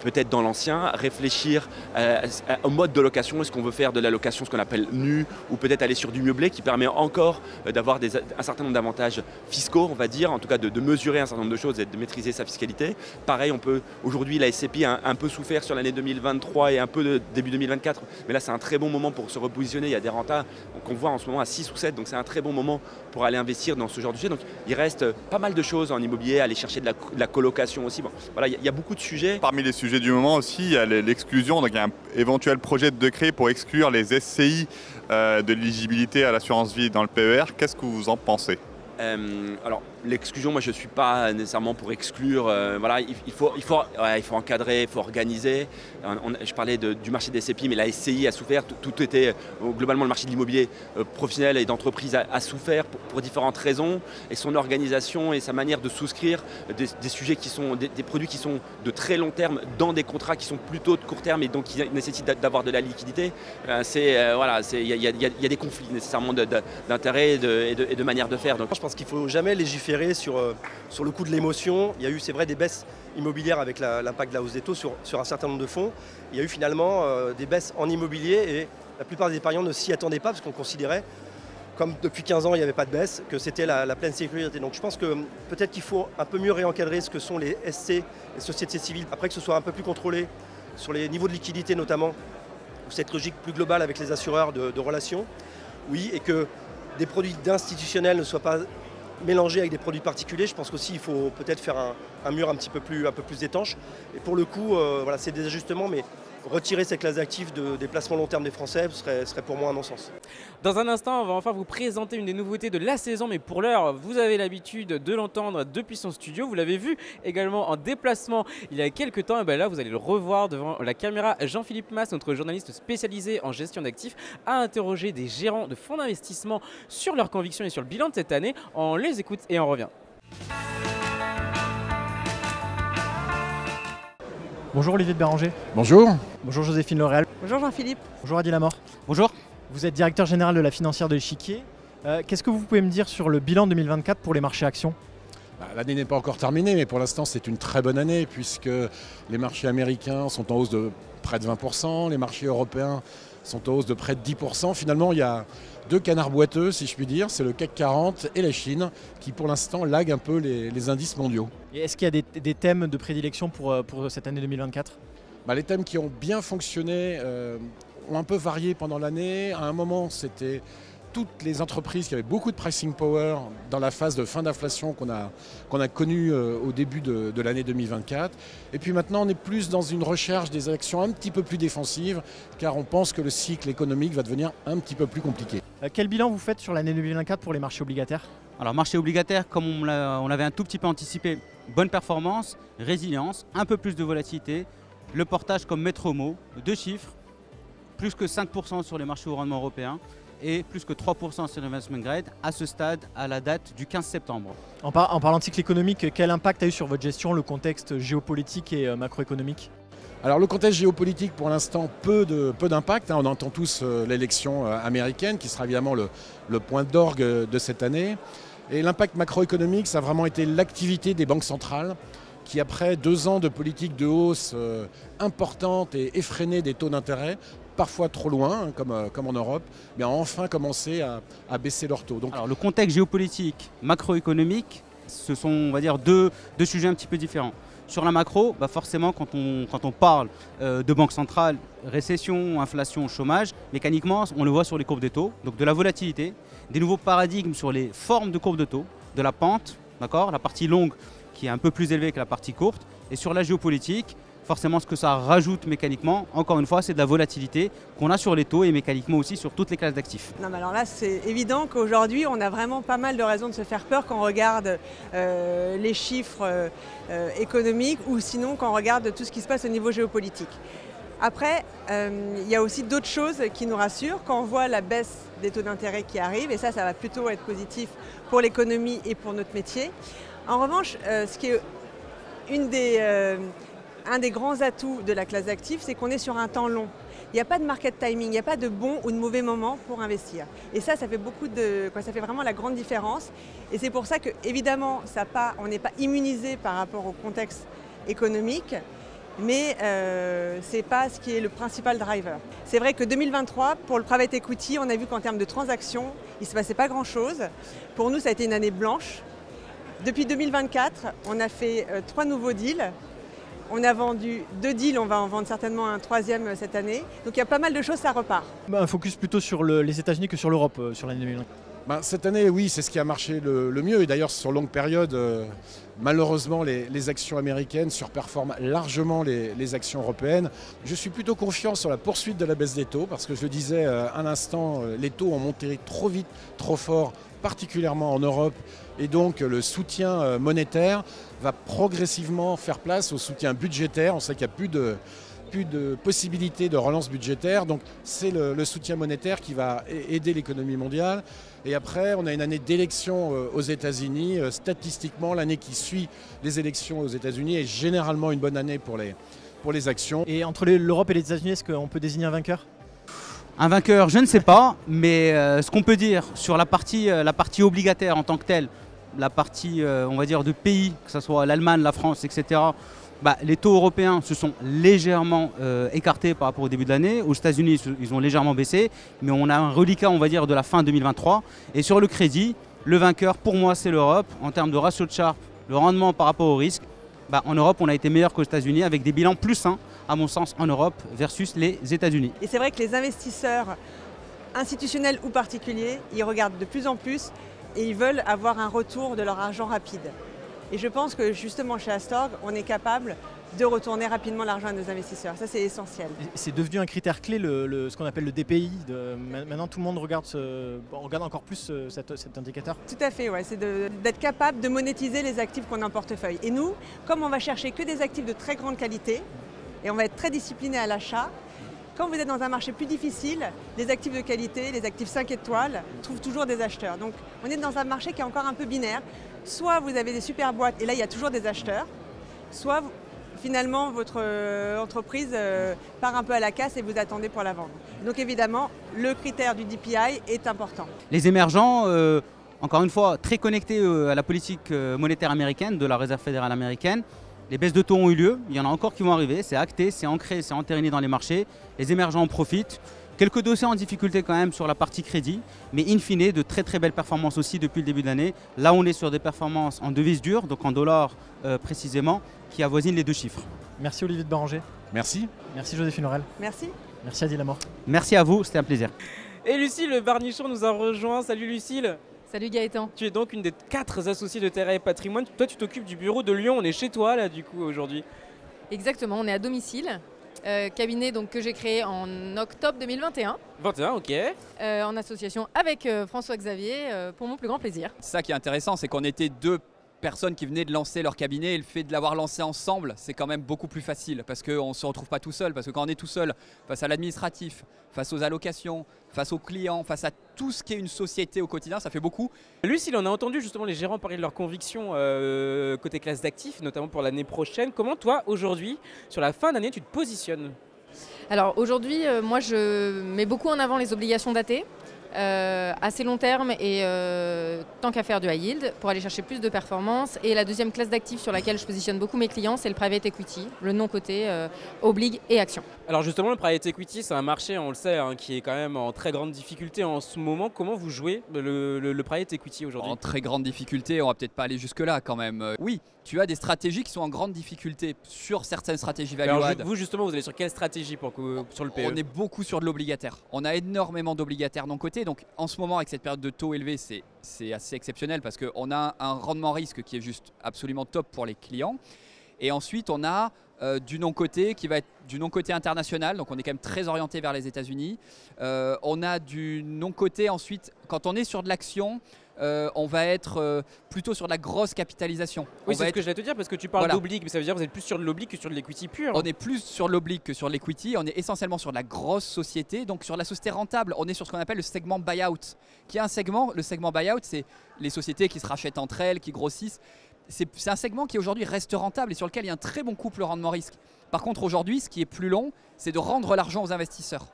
M: peut-être dans l'ancien, réfléchir au mode de location. Est-ce qu'on veut faire de la location, ce qu'on appelle nue, ou peut-être aller sur du meublé qui permet encore d'avoir un certain nombre d'avantages fiscaux, on va dire, en tout cas de mesurer un certain nombre de choses et de maîtriser sa fiscalité. Pareil, aujourd'hui, la SCPI a un peu souffert sur l'année 2023 et un peu début 2024, mais là, c'est un très bon moment pour se repositionner. Il y a des rentas qu'on voit en ce moment à 6 ou 7, donc c'est un très bon moment pour aller investir dans ce genre de sujet. Donc il reste pas mal de choses en immobilier, aller chercher de la colocation aussi. Bon, voilà, il y a beaucoup de sujets.
K: Parmi les sujets du moment aussi, il y a l'exclusion, donc il y a un éventuel projet de décret pour exclure les SCI de l'éligibilité à l'assurance vie dans le PER. Qu'est-ce que vous en pensez?
M: Alors, l'exclusion, moi je ne suis pas nécessairement pour exclure. Voilà, il faut encadrer, il faut organiser. Je parlais du marché des SCPI, mais la SCI a souffert. Tout était, globalement, le marché de l'immobilier professionnel et d'entreprise a souffert pour différentes raisons. Et son organisation et sa manière de souscrire des sujets qui sont des produits qui sont de très long terme dans des contrats qui sont plutôt de court terme et donc qui nécessitent d'avoir de la liquidité. Il y a des conflits nécessairement d'intérêts et de manières de faire. Donc,
N: je pense qu'il ne faut jamais légiférer sur le coup de l'émotion. Il y a eu, c'est vrai, des baisses immobilières avec l'impact de la hausse des taux sur un certain nombre de fonds. Il y a eu finalement des baisses en immobilier et la plupart des épargnants ne s'y attendaient pas parce qu'on considérait, comme depuis 15 ans il n'y avait pas de baisse, que c'était la pleine sécurité. Donc je pense que peut-être qu'il faut un peu mieux réencadrer ce que sont les SC, les sociétés civiles, après que ce soit un peu plus contrôlé sur les niveaux de liquidité notamment, ou cette logique plus globale avec les assureurs de relations. Oui, et que des produits d'institutionnels ne soient pas mélangés avec des produits particuliers. Je pense qu'aussi il faut peut-être faire un mur un peu plus étanche. Et pour le coup, c'est des ajustements, mais retirer ces classes d'actifs des placements long terme des Français serait pour moi un non-sens.
B: Dans un instant, on va enfin vous présenter une des nouveautés de la saison, mais pour l'heure, vous avez l'habitude de l'entendre depuis son studio. Vous l'avez vu également en déplacement il y a quelques temps. Et bien là, vous allez le revoir devant la caméra. Jean-Philippe Mas, notre journaliste spécialisé en gestion d'actifs, a interrogé des gérants de fonds d'investissement sur leurs convictions et sur le bilan de cette année. On les écoute et on revient.
O: Bonjour Olivier de Béranger.
P: Bonjour.
O: Bonjour Joséphine L'Oréal.
Q: Bonjour Jean-Philippe.
O: Bonjour Adi Lamort.
P: Bonjour.
O: Vous êtes directeur général de la financière de l'Échiquier. Qu'est-ce que vous pouvez me dire sur le bilan 2024 pour les marchés actions ?
P: L'année n'est pas encore terminée, mais pour l'instant c'est une très bonne année puisque les marchés américains sont en hausse de près de 20%, les marchés européens sont en hausse de près de 10%. Finalement, il y a deux canards boiteux, si je puis dire, c'est le CAC 40 et la Chine qui pour l'instant laguent un peu les indices mondiaux.
O: Et est-ce qu'il y a des thèmes de prédilection pour cette année 2024 ?
P: Les thèmes qui ont bien fonctionné ont un peu varié pendant l'année. À un moment, c'était toutes les entreprises qui avaient beaucoup de pricing power dans la phase de fin d'inflation qu'on a connue au début de l'année 2024. Et puis maintenant, on est plus dans une recherche des actions un petit peu plus défensives, car on pense que le cycle économique va devenir un petit peu plus compliqué.
O: Quel bilan vous faites sur l'année 2024 pour les marchés obligataires ?
R: Alors marché obligataire, comme on l'avait un tout petit peu anticipé, bonne performance, résilience, un peu plus de volatilité, le portage comme maître mot, 2 chiffres, plus que 5% sur les marchés au rendement européens et plus que 3% sur l'investment grade à ce stade, à la date du 15 septembre.
O: En parlant de cycle économique, quel impact a eu sur votre gestion le contexte géopolitique et macroéconomique ?
P: Alors le contexte géopolitique pour l'instant peu d'impact, on entend tous l'élection américaine qui sera évidemment le point d'orgue de cette année. Et l'impact macroéconomique, ça a vraiment été l'activité des banques centrales qui après 2 ans de politique de hausse importante et effrénée des taux d'intérêt, parfois trop loin, comme en Europe, mais ont enfin commencé à baisser leurs taux.
R: Alors le contexte géopolitique, macroéconomique, ce sont on va dire deux sujets un petit peu différents. Sur la macro, forcément quand on parle de banque centrale, récession, inflation, chômage, mécaniquement on le voit sur les courbes des taux, donc de la volatilité, des nouveaux paradigmes sur les formes de courbes de taux, de la pente, d'accord, la partie longue qui est un peu plus élevée que la partie courte, et sur la géopolitique, forcément ce que ça rajoute mécaniquement, encore une fois, c'est de la volatilité qu'on a sur les taux et mécaniquement aussi sur toutes les classes d'actifs.
Q: Non, mais alors là, c'est évident qu'aujourd'hui, on a vraiment pas mal de raisons de se faire peur quand on regarde les chiffres économiques ou sinon quand on regarde tout ce qui se passe au niveau géopolitique. Après, il y a aussi d'autres choses qui nous rassurent quand on voit la baisse des taux d'intérêt qui arrive, et ça va plutôt être positif pour l'économie et pour notre métier. En revanche, ce qui est un des grands atouts de la classe d'actifs, c'est qu'on est sur un temps long. Il n'y a pas de market timing, il n'y a pas de bon ou de mauvais moment pour investir. Et ça fait ça fait vraiment la grande différence. Et c'est pour ça que, évidemment, on n'est pas immunisé par rapport au contexte économique, mais ce n'est pas ce qui est le principal driver. C'est vrai que 2023, pour le private equity, on a vu qu'en termes de transactions, il ne se passait pas grand-chose. Pour nous, ça a été une année blanche. Depuis 2024, on a fait 3 nouveaux deals. On a vendu 2 deals, on va en vendre certainement un 3e cette année. Donc il y a pas mal de choses, ça repart.
O: Un focus plutôt sur les États-Unis que sur l'Europe sur l'année 2024.
P: Cette année, oui, c'est ce qui a marché le mieux. Et d'ailleurs, sur longue période, malheureusement, les actions américaines surperforment largement les actions européennes. Je suis plutôt confiant sur la poursuite de la baisse des taux, parce que je le disais à l'instant, les taux ont monté trop vite, trop fort, particulièrement en Europe. Et donc, le soutien monétaire va progressivement faire place au soutien budgétaire. On sait qu'il n'y a plus de possibilités de relance budgétaire. Donc c'est le soutien monétaire qui va aider l'économie mondiale. Et après, on a une année d'élections aux États-Unis. Statistiquement, l'année qui suit les élections aux États-Unis est généralement une bonne année pour les actions.
O: Et entre l'Europe et les États-Unis, est-ce qu'on peut désigner un vainqueur ?
R: Un vainqueur, je ne sais pas, mais ce qu'on peut dire sur la partie obligataire en tant que telle, la partie, on va dire, de pays, que ce soit l'Allemagne, la France, etc., les taux européens se sont légèrement écartés par rapport au début de l'année. Aux États-Unis, ils ont légèrement baissé, mais on a un reliquat, on va dire, de la fin 2023. Et sur le crédit, le vainqueur, pour moi, c'est l'Europe. En termes de ratio de Sharpe, le rendement par rapport au risque, en Europe, on a été meilleur qu'aux États-Unis, avec des bilans plus sains, à mon sens, en Europe versus les États-Unis.
Q: Et c'est vrai que les investisseurs institutionnels ou particuliers, ils regardent de plus en plus et ils veulent avoir un retour de leur argent rapide. Et je pense que justement chez Astorg, on est capable de retourner rapidement l'argent à nos investisseurs. Ça, c'est essentiel.
O: C'est devenu un critère clé, ce qu'on appelle le DPI. Maintenant, tout le monde regarde encore plus cet indicateur.
Q: Tout à fait, ouais. C'est d'être capable de monétiser les actifs qu'on a en portefeuille. Et nous, comme on va chercher que des actifs de très grande qualité, et on va être très discipliné à l'achat, quand vous êtes dans un marché plus difficile, les actifs de qualité, les actifs 5 étoiles, trouvent toujours des acheteurs. Donc on est dans un marché qui est encore un peu binaire. Soit vous avez des super boîtes, et là il y a toujours des acheteurs, soit finalement votre entreprise part un peu à la casse et vous attendez pour la vendre. Donc évidemment, le critère du DPI est important.
R: Les émergents, encore une fois, très connectés à la politique monétaire américaine, de la Réserve fédérale américaine. Les baisses de taux ont eu lieu, il y en a encore qui vont arriver, c'est acté, c'est ancré, c'est entériné dans les marchés. Les émergents en profitent. Quelques dossiers en difficulté quand même sur la partie crédit, mais in fine, de très très belles performances aussi depuis le début de l'année. Là, on est sur des performances en devises dures, donc en dollars précisément, qui avoisinent les 2 chiffres.
O: Merci Olivier de Baranger.
P: Merci.
O: Merci Joséphine Aurel.
Q: Merci.
O: Merci Adil Lamor.
R: Merci à vous, c'était un plaisir.
B: Et Lucille Barnichon nous a rejoint. Salut Lucille.
S: Salut Gaëtan.
B: Tu es donc une des 4 associés de Terra et Patrimoine. Toi, tu t'occupes du bureau de Lyon. On est chez toi là du coup aujourd'hui.
S: Exactement, on est à domicile. Cabinet donc, que j'ai créé en octobre 2021.
B: 21, ok.
S: En association avec François-Xavier, pour mon plus grand plaisir.
C: Ça qui est intéressant, c'est qu'on était 2 personnes qui venaient de lancer leur cabinet et le fait de l'avoir lancé ensemble, c'est quand même beaucoup plus facile parce qu'on ne se retrouve pas tout seul. Parce que quand on est tout seul face à l'administratif, face aux allocations, face aux clients, face à tout ce qui est une société au quotidien, ça fait beaucoup.
B: Lucille, on a entendu justement les gérants parler de leurs convictions côté classe d'actifs, notamment pour l'année prochaine. Comment toi, aujourd'hui, sur la fin d'année, tu te positionnes ?
S: Alors aujourd'hui, moi je mets beaucoup en avant les obligations datées. Assez long terme et tant qu'à faire du high yield pour aller chercher plus de performance. Et la deuxième classe d'actifs sur laquelle je positionne beaucoup mes clients, c'est le private equity, le non coté, oblig et action.
B: Alors justement, le private equity, c'est un marché, on le sait, qui est quand même en très grande difficulté en ce moment. Comment vous jouez le private equity aujourd'hui ?
C: En très grande difficulté, on va peut-être pas aller jusque-là quand même. Oui, tu as des stratégies qui sont en grande difficulté sur certaines stratégies value-add.
B: Vous justement, vous allez sur quelle stratégie sur le PE ?
C: On est beaucoup sur de l'obligataire. On a énormément d'obligataires non cotés. Donc en ce moment, avec cette période de taux élevés, c'est assez exceptionnel parce qu'on a un rendement risque qui est juste absolument top pour les clients. Et ensuite, on a du non-coté qui va être du non-coté international. Donc on est quand même très orienté vers les États-Unis. On a du non-coté ensuite, quand on est sur de l'action, on va être plutôt sur de la grosse capitalisation.
B: Oui, c'est ce que je vais te dire parce que tu parles d'oblig, mais ça veut dire que vous êtes plus sur de l'oblig que sur de l'equity pur.
C: On est plus sur l'oblig que sur l'equity. On est essentiellement sur de la grosse société, donc sur la société rentable. On est sur ce qu'on appelle le segment buyout, qui est un segment. Le segment buyout, c'est les sociétés qui se rachètent entre elles, qui grossissent. C'est un segment qui aujourd'hui reste rentable et sur lequel il y a un très bon couple rendement-risque. Par contre, aujourd'hui, ce qui est plus long, c'est de rendre l'argent aux investisseurs.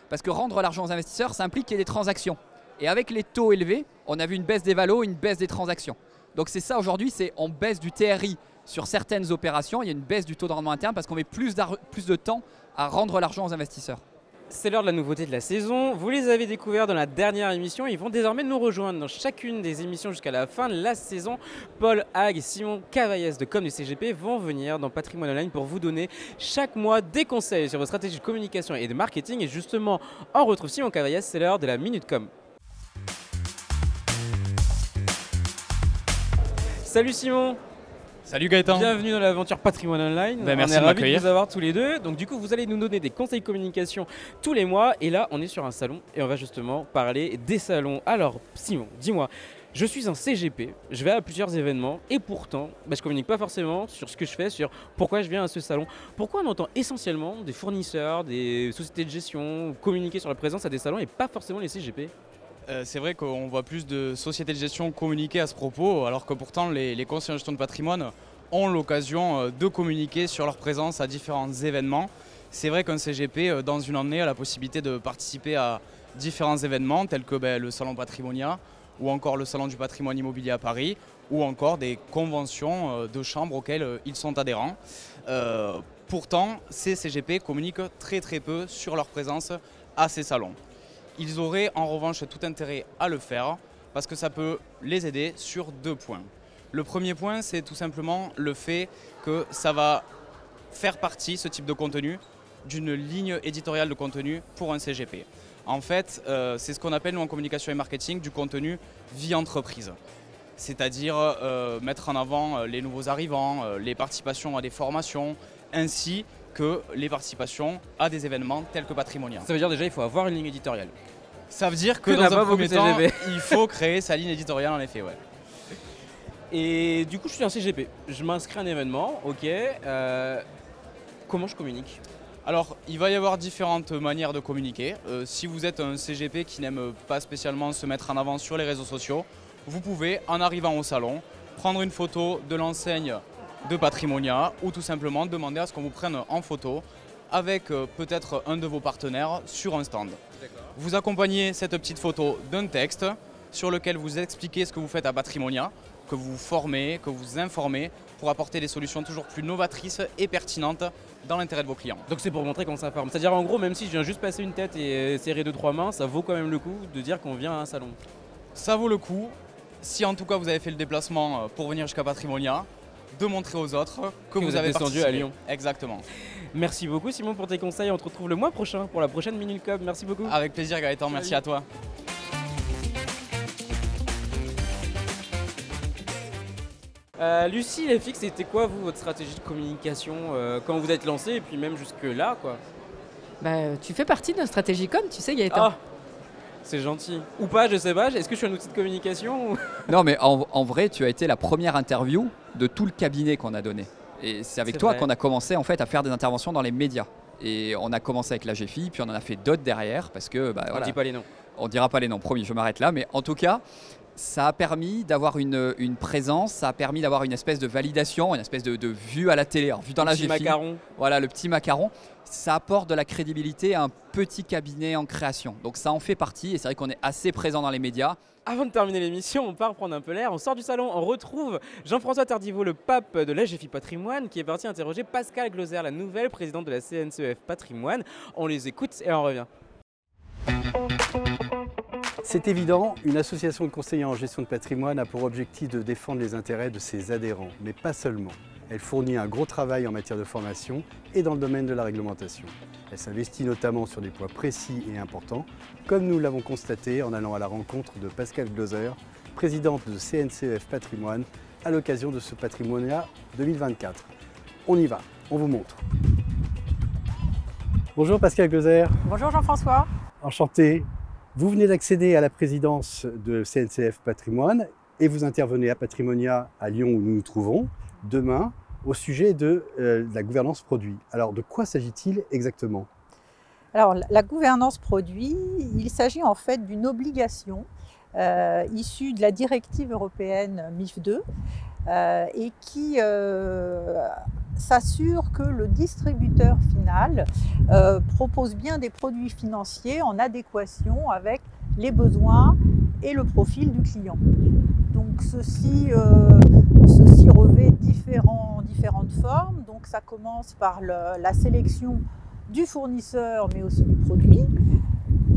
C: Parce que rendre l'argent aux investisseurs, ça implique qu'il y ait des transactions. Et avec les taux élevés, on a vu une baisse des valos, une baisse des transactions. Donc c'est ça aujourd'hui, c'est on baisse du TRI sur certaines opérations, il y a une baisse du taux de rendement interne parce qu'on met plus de temps à rendre l'argent aux investisseurs.
B: C'est l'heure de la nouveauté de la saison. Vous les avez découverts dans la dernière émission. Ils vont désormais nous rejoindre dans chacune des émissions jusqu'à la fin de la saison. Paul Hague et Simon Cavaillès de Com du CGP vont venir dans Patrimoine Online pour vous donner chaque mois des conseils sur vos stratégies de communication et de marketing. Et justement, on retrouve Simon Cavaillès, c'est l'heure de la Minute Com. Salut Simon.
T: Salut Gaëtan.
B: Bienvenue dans l'aventure Patrimoine Online.
T: Merci
B: on est
T: de
B: ravis
T: m'accueillir.
B: de vous avoir tous les deux. Donc du coup, vous allez nous donner des conseils communication tous les mois. Et là, on est sur un salon et on va justement parler des salons. Alors Simon, dis-moi, je suis un CGP, je vais à plusieurs événements et pourtant, je communique pas forcément sur ce que je fais, sur pourquoi je viens à ce salon. Pourquoi on entend essentiellement des fournisseurs, des sociétés de gestion communiquer sur la présence à des salons et pas forcément les CGP?
T: C'est vrai qu'on voit plus de sociétés de gestion communiquer à ce propos, alors que pourtant les conseillers en gestion de patrimoine ont l'occasion de communiquer sur leur présence à différents événements. C'est vrai qu'un CGP, dans une année, a la possibilité de participer à différents événements tels que le Salon Patrimonia ou encore le Salon du patrimoine immobilier à Paris ou encore des conventions de chambres auxquelles ils sont adhérents. Pourtant, ces CGP communiquent très peu sur leur présence à ces salons. Ils auraient en revanche tout intérêt à le faire parce que ça peut les aider sur 2 points. Le premier point, c'est tout simplement le fait que ça va faire partie, ce type de contenu, d'une ligne éditoriale de contenu pour un CGP. En fait, c'est ce qu'on appelle nous en communication et marketing du contenu vie entreprise. C'est-à-dire mettre en avant les nouveaux arrivants, les participations à des formations, ainsi que les participations à des événements tels que Patrimonia.
B: Ça veut dire déjà il faut avoir une ligne éditoriale.
T: Ça veut dire que dans un premier temps, il faut créer sa ligne éditoriale en effet, ouais.
B: Et du coup je suis un CGP, je m'inscris à un événement, ok. Comment je communique?
T: Alors, il va y avoir différentes manières de communiquer. Si vous êtes un CGP qui n'aime pas spécialement se mettre en avant sur les réseaux sociaux, vous pouvez, en arrivant au salon, prendre une photo de l'enseigne de Patrimonia ou tout simplement demander à ce qu'on vous prenne en photo avec peut-être un de vos partenaires sur un stand. Vous accompagnez cette petite photo d'un texte sur lequel vous expliquez ce que vous faites à Patrimonia, que vous formez, que vous informez pour apporter des solutions toujours plus novatrices et pertinentes dans l'intérêt de vos clients.
B: Donc c'est pour montrer qu'on s'informe. C'est-à-dire en gros, même si je viens juste passer une tête et serrer 2-3 mains, ça vaut quand même le coup de dire qu'on vient à un salon.
T: Ça vaut le coup, si en tout cas vous avez fait le déplacement pour venir jusqu'à Patrimonia, de montrer aux autres que vous avez
B: descendu
T: participé.
B: à Lyon.
T: Exactement.
B: Merci beaucoup Simon pour tes conseils. On te retrouve le mois prochain pour la prochaine Minute Club. Merci beaucoup.
T: Avec plaisir Gaëtan, merci à toi.
B: Lucie, les fixes, c'était quoi vous, votre stratégie de communication quand vous êtes lancé et puis même jusque là quoi?
S: Tu fais partie de notre stratégie com, tu sais Gaëtan.
B: Ah, c'est gentil. Ou pas, je sais pas. Est-ce que je suis un outil de communication ou...
C: Non mais en vrai, tu as été la première interview de tout le cabinet qu'on a donné. Et c'est avec toi qu'on a commencé en fait à faire des interventions dans les médias. Et on a commencé avec la GFI, puis on en a fait d'autres derrière parce que
B: On dit pas les noms.
C: On dira pas les noms, promis, je m'arrête là. Mais en tout cas, ça a permis d'avoir une présence, ça a permis d'avoir une espèce de validation, une espèce de vue à la télé, vue dans la GFI.
B: Le petit macaron.
C: Voilà, le petit macaron. Ça apporte de la crédibilité à un petit cabinet en création. Donc ça en fait partie et c'est vrai qu'on est assez présent dans les médias.
B: Avant de terminer l'émission, on part prendre un peu l'air, on sort du salon, on retrouve Jean-François Tardivaux, le pape de la GFI Patrimoine, qui est parti interroger Pascale Gloser, la nouvelle présidente de la CNCEF Patrimoine. On les écoute et on revient.
U: C'est évident, une association de conseillers en gestion de patrimoine a pour objectif de défendre les intérêts de ses adhérents, mais pas seulement. Elle fournit un gros travail en matière de formation et dans le domaine de la réglementation. Elle s'investit notamment sur des points précis et importants, comme nous l'avons constaté en allant à la rencontre de Pascale Gloser, présidente de CNCEF Patrimoine, à l'occasion de ce Patrimonia 2024. On y va, on vous montre. Bonjour Pascale Gloser.
V: Bonjour Jean-François.
U: Enchanté. Vous venez d'accéder à la présidence de CNCEF Patrimoine et vous intervenez à Patrimonia à Lyon où nous nous trouvons demain au sujet de la gouvernance produit. Alors de quoi s'agit-il exactement?
V: Alors la gouvernance produit, il s'agit en fait d'une obligation issue de la directive européenne MIF 2 et qui s'assure que le distributeur final propose bien des produits financiers en adéquation avec les besoins et le profil du client. Donc ceci revêt différentes formes. Donc ça commence par la sélection du fournisseur mais aussi du produit.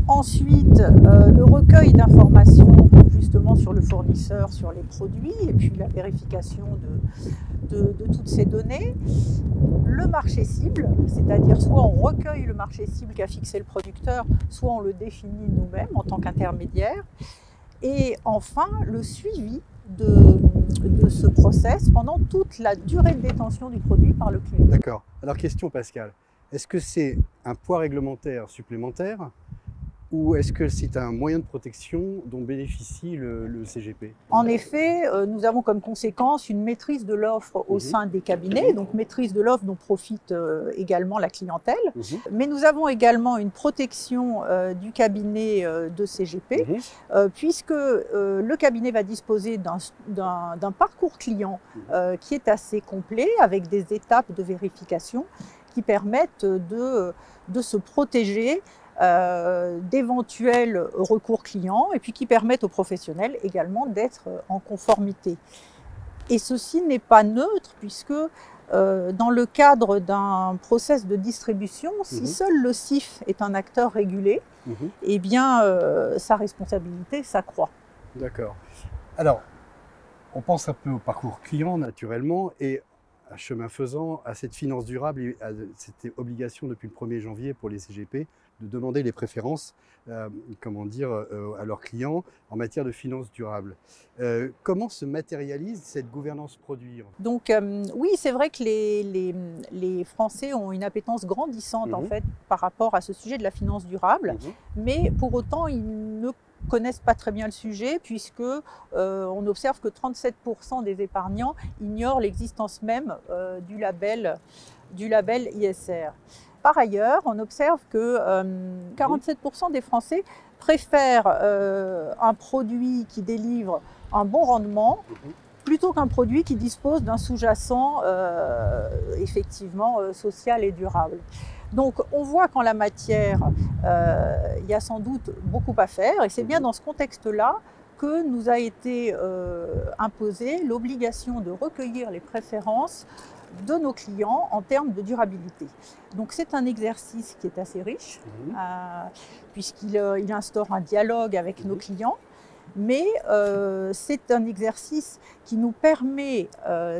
V: Ensuite, le recueil d'informations justement sur le fournisseur, sur les produits et puis la vérification de toutes ces données. Le marché cible, c'est-à-dire soit on recueille le marché cible qu'a fixé le producteur, soit on le définit nous-mêmes en tant qu'intermédiaire. Et enfin, le suivi ce process pendant toute la durée de détention du produit par le client.
U: D'accord. Alors question Pascal, est-ce que c'est un poids réglementaire supplémentaire ou est-ce que c'est un moyen de protection dont bénéficie le CGP?
V: En effet, nous avons comme conséquence une maîtrise de l'offre au sein des cabinets, donc maîtrise de l'offre dont profite également la clientèle. Mais nous avons également une protection du cabinet de CGP, puisque le cabinet va disposer d'un parcours client qui est assez complet, avec des étapes de vérification qui permettent de se protéger d'éventuels recours clients et puis qui permettent aux professionnels également d'être en conformité. Et ceci n'est pas neutre puisque dans le cadre d'un process de distribution, si seul le CIF est un acteur régulé, eh bien sa responsabilité s'accroît.
U: D'accord. Alors, on pense un peu au parcours client naturellement et à chemin faisant à cette finance durable et à cette obligation depuis le 1er janvier pour les CGP de demander les préférences à leurs clients en matière de finance durable. Comment se matérialise cette gouvernance produit?
V: Donc oui, c'est vrai que les Français ont une appétence grandissante en fait par rapport à ce sujet de la finance durable, mais pour autant ils ne connaissent pas très bien le sujet puisque on observe que 37% des épargnants ignorent l'existence même du label ISR. Par ailleurs, on observe que 47% des Français préfèrent un produit qui délivre un bon rendement plutôt qu'un produit qui dispose d'un sous-jacent effectivement social et durable. Donc on voit qu'en la matière, il y a sans doute beaucoup à faire et c'est bien dans ce contexte-là que nous a été imposée l'obligation de recueillir les préférences de nos clients en termes de durabilité. Donc c'est un exercice qui est assez riche, puisqu'il instaure un dialogue avec nos clients, mais c'est un exercice qui nous permet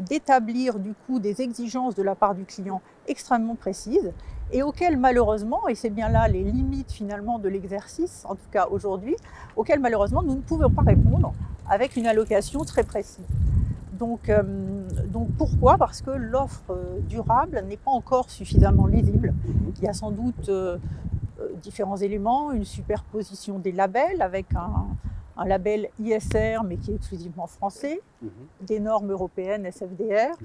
V: d'établir du coup des exigences de la part du client extrêmement précises et auxquelles malheureusement, et c'est bien là les limites finalement de l'exercice, en tout cas aujourd'hui, auxquelles malheureusement nous ne pouvons pas répondre avec une allocation très précise. Donc pourquoi? Parce que l'offre durable n'est pas encore suffisamment lisible. Il y a sans doute différents éléments, une superposition des labels avec un label ISR mais qui est exclusivement français, des normes européennes SFDR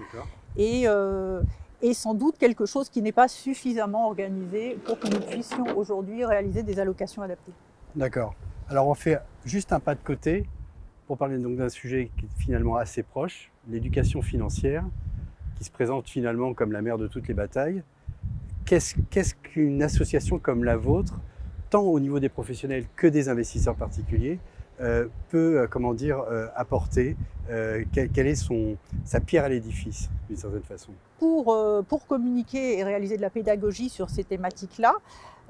V: et sans doute quelque chose qui n'est pas suffisamment organisé pour que nous puissions aujourd'hui réaliser des allocations adaptées.
U: D'accord. Alors on fait juste un pas de côté pour parler donc d'un sujet qui est finalement assez proche, l'éducation financière, qui se présente finalement comme la mère de toutes les batailles. Qu'est-ce qu'une association comme la vôtre, tant au niveau des professionnels que des investisseurs particuliers, peut apporter? Quelle est sa pierre à l'édifice, d'une certaine façon?
V: Pour communiquer et réaliser de la pédagogie sur ces thématiques-là,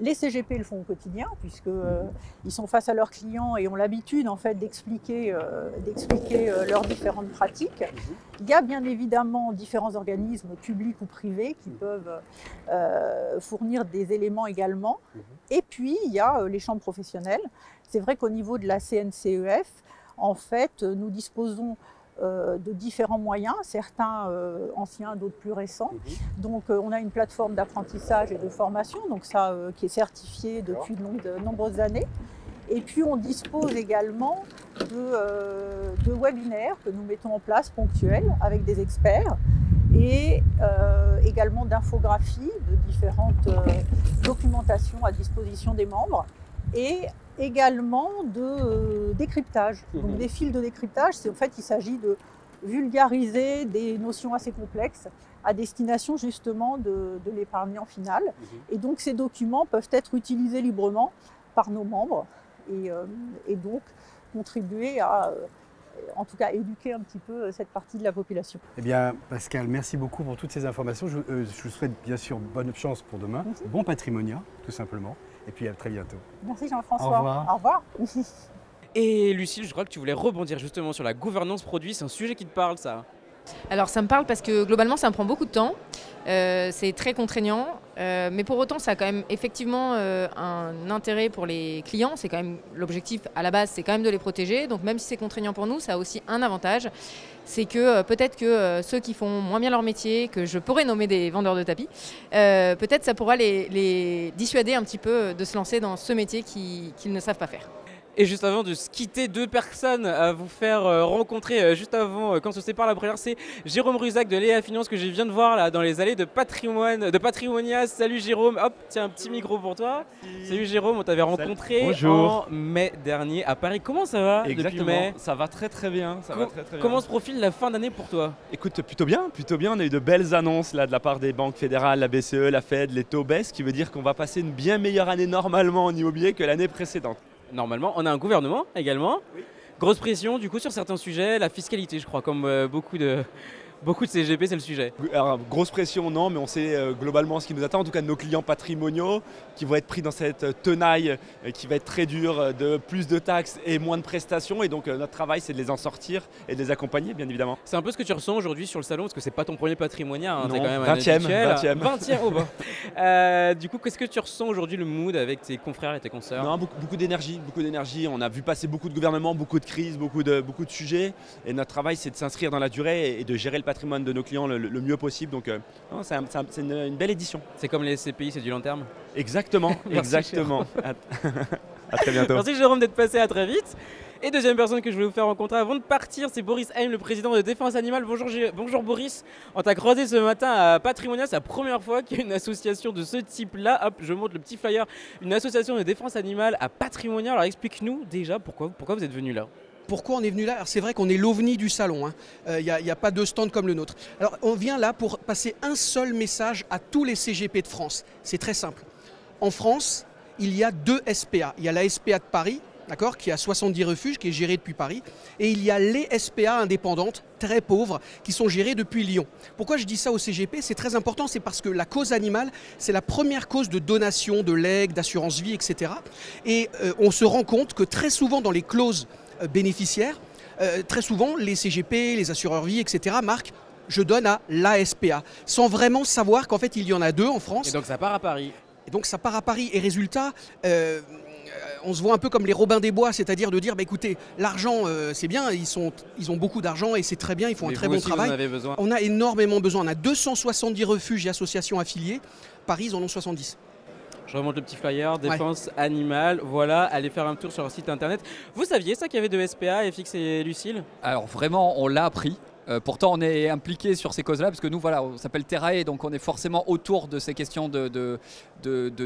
V: les CGP le font au quotidien puisqu'ils sont face à leurs clients et ont l'habitude en fait d'expliquer leurs différentes pratiques. Il y a bien évidemment différents organismes publics ou privés qui peuvent fournir des éléments également. Et puis il y a les chambres professionnelles. C'est vrai qu'au niveau de la CNCEF, en fait, nous disposons de différents moyens, certains anciens, d'autres plus récents. Donc on a une plateforme d'apprentissage et de formation, donc ça qui est certifiée depuis de nombreuses années. Et puis on dispose également de webinaires que nous mettons en place ponctuels avec des experts et également d'infographies, de différentes documentations à disposition des membres et également de décryptage, donc des fils de décryptage. En fait, il s'agit de vulgariser des notions assez complexes à destination justement de l'épargnant final. Et donc ces documents peuvent être utilisés librement par nos membres et donc contribuer à, en tout cas, éduquer un petit peu cette partie de la population.
U: Eh bien, Pascal, merci beaucoup pour toutes ces informations. Je vous souhaite bien sûr bonne chance pour demain, bon patrimonia, tout simplement. Et puis à très bientôt.
V: Merci Jean-François.
U: Au revoir.
V: Au revoir.
B: Et Lucille, je crois que tu voulais rebondir justement sur la gouvernance produit. C'est un sujet qui te parle, ça?
S: Alors ça me parle parce que globalement ça me prend beaucoup de temps, c'est très contraignant, Mais pour autant, ça a quand même effectivement un intérêt pour les clients. C'est quand même l'objectif à la base, c'est quand même de les protéger. Donc même si c'est contraignant pour nous, ça a aussi un avantage. C'est que peut-être que ceux qui font moins bien leur métier, que je pourrais nommer des vendeurs de tapis, peut-être ça pourra les dissuader un petit peu de se lancer dans ce métier qu'ils ne savent pas faire.
B: Et juste avant de se quitter, 2 personnes à vous faire rencontrer juste avant qu'on se sépare. La première, c'est Jérôme Ruzac de Léa Finance que je viens de voir là dans les allées de Patrimonia. Salut Jérôme, hop, tiens un petit micro pour toi. Salut Jérôme, on t'avait rencontré en mai dernier à Paris. Comment ça va depuis mai?
A: Ça va très bien.
B: Comment se profile la fin d'année pour toi?
A: Écoute, plutôt bien. On a eu de belles annonces là de la part des banques fédérales, la BCE, la Fed, les taux baissent, ce qui veut dire qu'on va passer une bien meilleure année normalement en immobilier que l'année précédente.
B: Normalement, on a un gouvernement également. Oui. Grosse pression du coup sur certains sujets, la fiscalité je crois, comme beaucoup de CGP, c'est le sujet.
A: Alors, grosse pression non, mais on sait globalement ce qui nous attend, en tout cas de nos clients patrimoniaux qui vont être pris dans cette tenaille qui va être très dure, de plus de taxes et moins de prestations. Et donc notre travail c'est de les en sortir et de les accompagner bien évidemment.
B: C'est un peu ce que tu ressens aujourd'hui sur le salon, parce que c'est pas ton premier Patrimonia, hein,
A: t'es
B: quand même
A: 20e.
B: Oh bah. Du coup, qu'est-ce que tu ressens aujourd'hui le mood avec tes confrères et tes consoeurs?
A: Non, beaucoup d'énergie. On a vu passer beaucoup de gouvernements, beaucoup de crises, beaucoup de sujets. Et notre travail c'est de s'inscrire dans la durée et de gérer le patrimoine de nos clients le mieux possible. Donc c'est une belle édition.
B: C'est comme les SCPI, c'est du long terme?
A: Exactement, exactement. À très bientôt.
B: Merci Jérôme d'être passé, à très vite. Et deuxième personne que je voulais vous faire rencontrer avant de partir, c'est Boris Heim, le président de Défense Animale. Bonjour Boris, on t'a croisé ce matin à Patrimonia, c'est la première fois qu'il y a une association de ce type-là. Hop, je montre le petit flyer, une association de défense animale à Patrimonia. Alors explique-nous déjà pourquoi vous êtes venu là.
E: Pourquoi on est venu là? Alors c'est vrai qu'on est l'ovni du salon, il n'y a pas de stand comme le nôtre. Alors on vient là pour passer un seul message à tous les CGP de France. C'est très simple. En France, il y a 2 SPA. Il y a la SPA de Paris, d'accord, qui a 70 refuges, qui est gérée depuis Paris. Et il y a les SPA indépendantes, très pauvres, qui sont gérées depuis Lyon. Pourquoi je dis ça au CGP? C'est très important, c'est parce que la cause animale, c'est la première cause de donation, de legs, d'assurance vie, etc. Et on se rend compte que très souvent dans les clauses bénéficiaires, très souvent les CGP, les assureurs vie, etc. marquent « je donne à la SPA », sans vraiment savoir qu'en fait il y en a 2 en France.
B: Et donc ça part à Paris.
E: Et résultat, on se voit un peu comme les Robins des Bois, c'est-à-dire de dire bah, écoutez, l'argent c'est bien, ils ont beaucoup d'argent et c'est très bien, ils font un très bon travail.
B: Vous en avez besoin.
E: On a énormément besoin, on a 270 refuges et associations affiliées, Paris ils en ont 70.
B: Je remonte le petit flyer, Défense Animale, voilà, allez faire un tour sur leur site internet. Vous saviez ça qu'il y avait 2 SPA, FX et Lucille?
C: Alors vraiment, on l'a appris. Pourtant, on est impliqué sur ces causes-là parce que nous, voilà, on s'appelle Terrae, donc on est forcément autour de ces questions de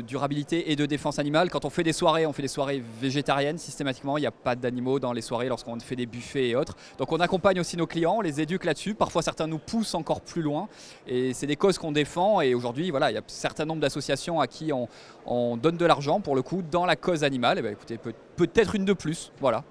C: durabilité et de défense animale. Quand on fait des soirées végétariennes systématiquement. Il n'y a pas d'animaux dans les soirées lorsqu'on fait des buffets et autres. Donc on accompagne aussi nos clients, on les éduque là-dessus. Parfois, certains nous poussent encore plus loin. Et c'est des causes qu'on défend. Et aujourd'hui, voilà, il y a un certain nombre d'associations à qui on donne de l'argent pour le coup dans la cause animale. Et bien, écoutez, peut-être une de plus. Voilà.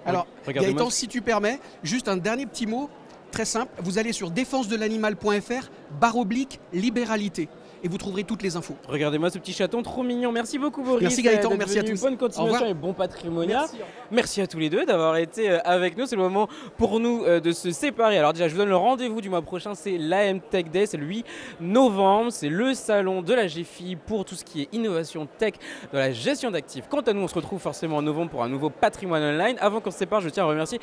E: Alors, Gaëtan, si tu permets, juste un dernier petit mot. Très simple, vous allez sur défensedelanimal.fr/libéralité et vous trouverez toutes les infos.
B: Regardez-moi ce petit chaton trop mignon. Merci beaucoup Boris.
E: Merci Gaëtan, merci à tous.
B: Bonne continuation et bon Patrimonia. Merci à tous les deux d'avoir été avec nous. C'est le moment pour nous de se séparer. Alors déjà, je vous donne le rendez-vous du mois prochain. C'est l'AM Tech Day, c'est le 8 novembre. C'est le salon de la GFI pour tout ce qui est innovation tech dans la gestion d'actifs. Quant à nous, on se retrouve forcément en novembre pour un nouveau Patrimoine Online. Avant qu'on se sépare, je tiens à remercier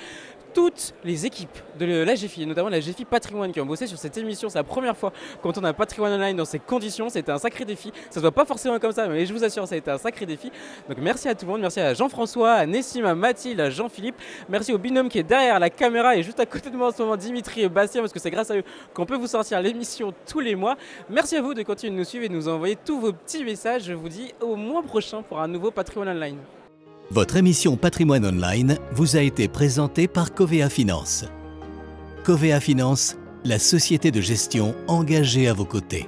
B: toutes les équipes de la GFI, notamment la GFI Patrimoine qui ont bossé sur cette émission. C'est la première fois qu'on tourne un Patrimoine Online dans ces conditions. C'était un sacré défi. Ça se voit pas forcément comme ça, mais je vous assure, ça a été un sacré défi. Donc merci à tout le monde. Merci à Jean-François, à Nessim, à Mathilde, à Jean-Philippe. Merci au binôme qui est derrière la caméra et juste à côté de moi en ce moment, Dimitri et Bastien, parce que c'est grâce à eux qu'on peut vous sortir l'émission tous les mois. Merci à vous de continuer de nous suivre et de nous envoyer tous vos petits messages. Je vous dis au mois prochain pour un nouveau Patrimoine Online.
W: Votre émission Patrimoine Online vous a été présentée par Covea Finance. Covea Finance, la société de gestion engagée à vos côtés.